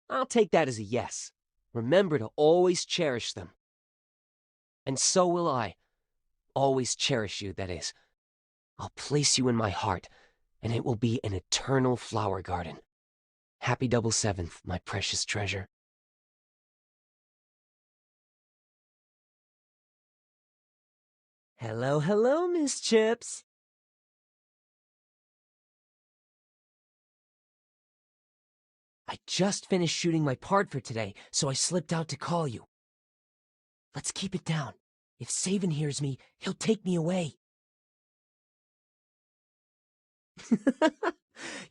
I'll take that as a yes. Remember to always cherish them. And so will I. Always cherish you, that is. I'll place you in my heart, and it will be an eternal flower garden. Happy double seventh, my precious treasure. Hello, Miss Chips. I just finished shooting my part for today, so I slipped out to call you. Let's keep it down. If Saven hears me, he'll take me away.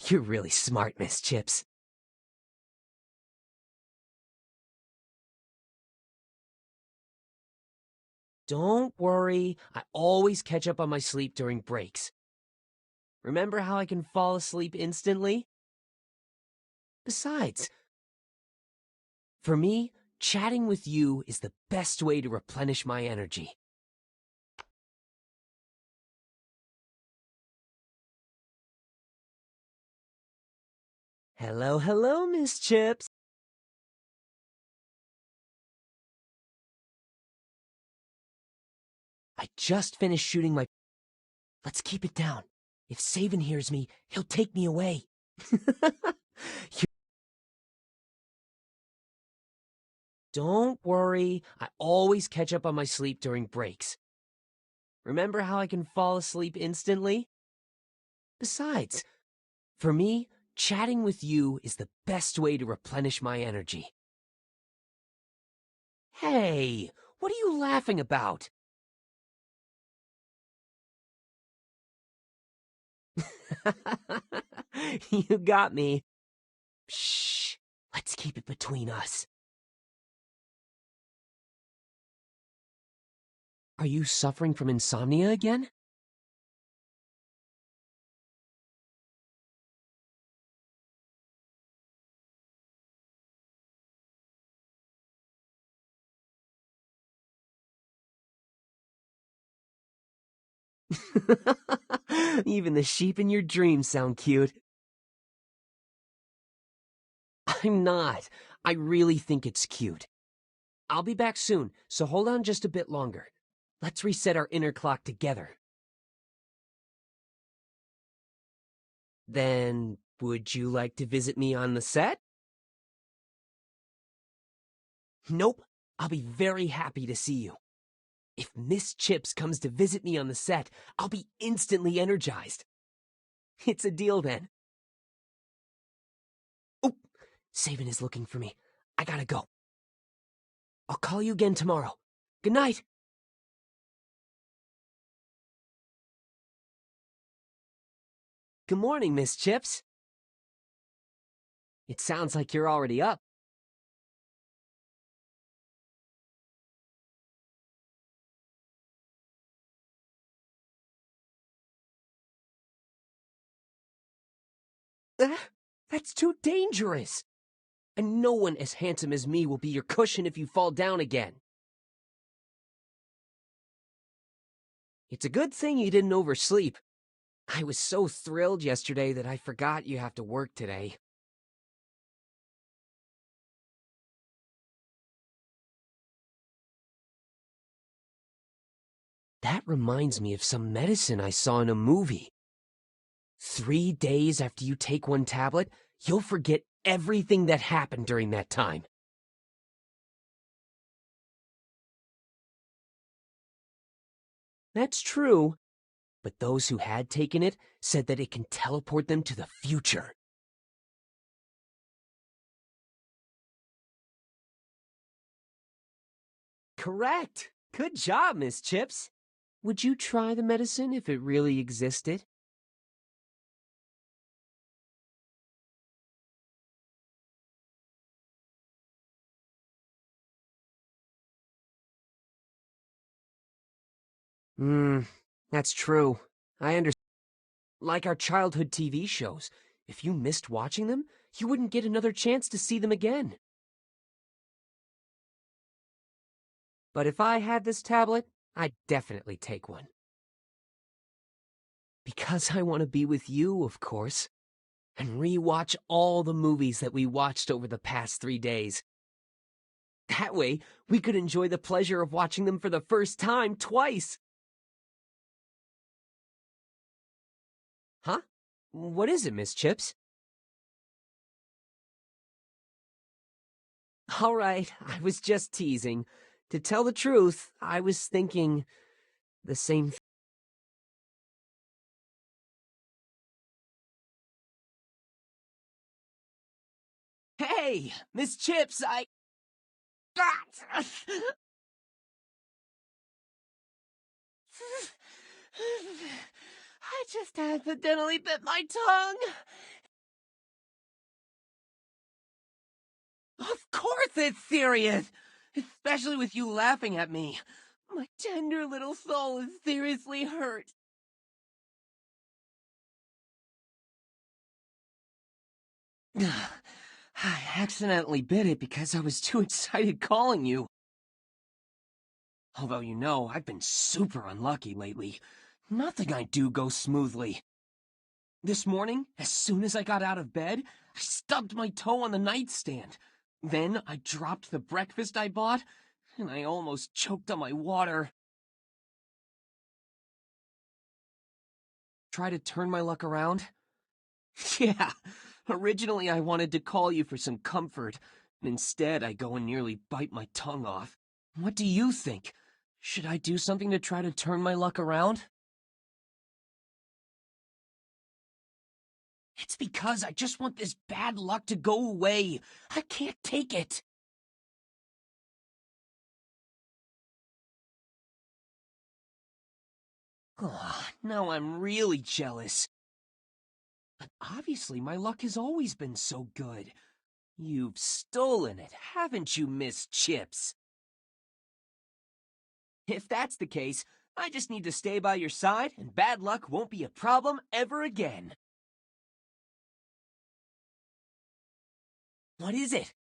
You're really smart, Miss Chips. Don't worry, I always catch up on my sleep during breaks. Remember how I can fall asleep instantly? Besides, for me, chatting with you is the best way to replenish my energy. Hello, Miss Chips. I just finished shooting my... Let's keep it down. If Saven hears me, he'll take me away. Don't worry, I always catch up on my sleep during breaks. Remember how I can fall asleep instantly? Besides, for me, chatting with you is the best way to replenish my energy. Hey, what are you laughing about? You got me. Shh, let's keep it between us. Are you suffering from insomnia again? Even the sheep in your dreams sound cute. I'm not. I really think it's cute. I'll be back soon, so hold on just a bit longer. Let's reset our inner clock together. Then, would you like to visit me on the set? Nope. I'll be very happy to see you. If Miss Chips comes to visit me on the set, I'll be instantly energized. It's a deal then. Oh, Savin is looking for me. I gotta go. I'll call you again tomorrow. Good night. Good morning, Miss Chips. It sounds like you're already up. That's too dangerous. And no one as handsome as me will be your cushion if you fall down again. It's a good thing you didn't oversleep. I was so thrilled yesterday that I forgot you have to work today. That reminds me of some medicine I saw in a movie. 3 days after you take one tablet, you'll forget everything that happened during that time. That's true, but those who had taken it said that it can teleport them to the future. Correct! Good job, Miss Chips. Would you try the medicine if it really existed? That's true. I understand. Like our childhood TV shows. If you missed watching them, you wouldn't get another chance to see them again. But if I had this tablet, I'd definitely take one. Because I want to be with you, of course, and re-watch all the movies that we watched over the past 3 days. That way, we could enjoy the pleasure of watching them for the first time twice. Huh? What is it, Miss Chips? All right, I was just teasing. To tell the truth, I was thinking the same thing. Hey, Miss Chips, I just accidentally bit my tongue. Of course it's serious, especially with you laughing at me. My tender little soul is seriously hurt. I accidentally bit it because I was too excited calling you. Although you know, I've been super unlucky lately. Nothing I do goes smoothly. This morning, as soon as I got out of bed, I stubbed my toe on the nightstand. Then I dropped the breakfast I bought, and I almost choked on my water. Try to turn my luck around? Yeah, originally I wanted to call you for some comfort, Instead, I go and nearly bite my tongue off. What do you think? Should I do something to try to turn my luck around? It's because I just want this bad luck to go away. I can't take it. Now I'm really jealous. But obviously my luck has always been so good. You've stolen it, haven't you, Miss Chips? If that's the case, I just need to stay by your side and bad luck won't be a problem ever again. What is it?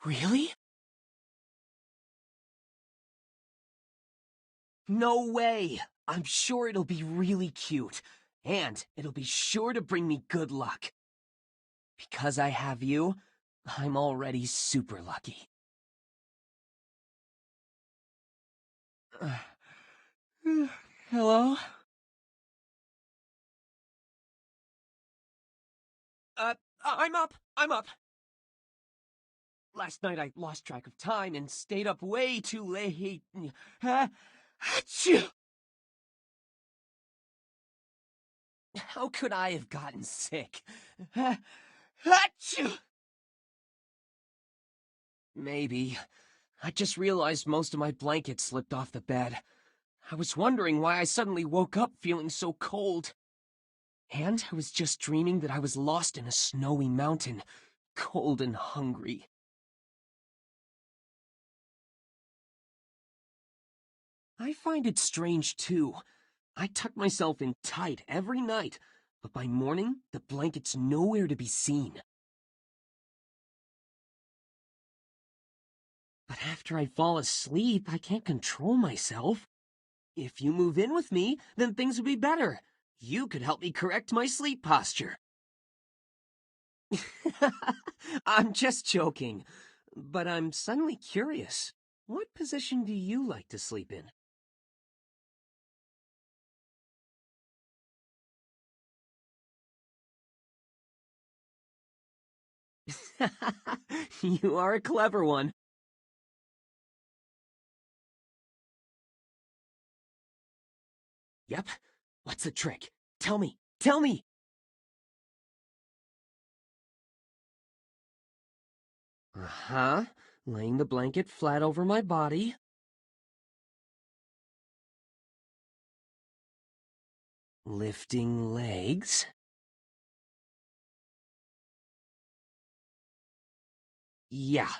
Really? No way! I'm sure it'll be really cute, and it'll be sure to bring me good luck. Because I have you, I'm already super lucky. Hello? I'm up. Last night I lost track of time and stayed up way too late. Achoo! How could I have gotten sick? Achoo! Maybe. I just realized most of my blankets slipped off the bed. I was wondering why I suddenly woke up feeling so cold. And I was just dreaming that I was lost in a snowy mountain, cold and hungry. I find it strange, too. I tuck myself in tight every night, but by morning, the blanket's nowhere to be seen. But after I fall asleep, I can't control myself. If you move in with me, then things would be better. You could help me correct my sleep posture. I'm just joking, but I'm suddenly curious. What position do you like to sleep in? You are a clever one. Yep. What's the trick? Tell me. Uh-huh. Laying the blanket flat over my body. Lifting legs. Yeah.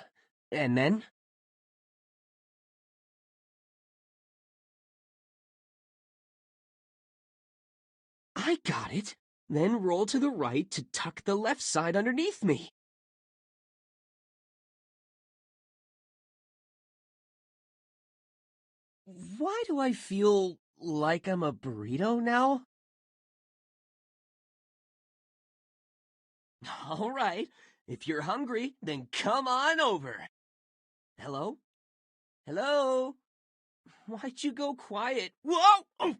And then? I got it. Then roll to the right to tuck the left side underneath me. Why do I feel like I'm a burrito now? All right. If you're hungry, then come on over. Hello? Hello? Why'd you go quiet? Whoa! Oh!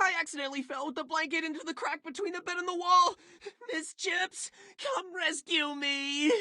I accidentally fell with the blanket into the crack between the bed and the wall. Miss Chips, come rescue me.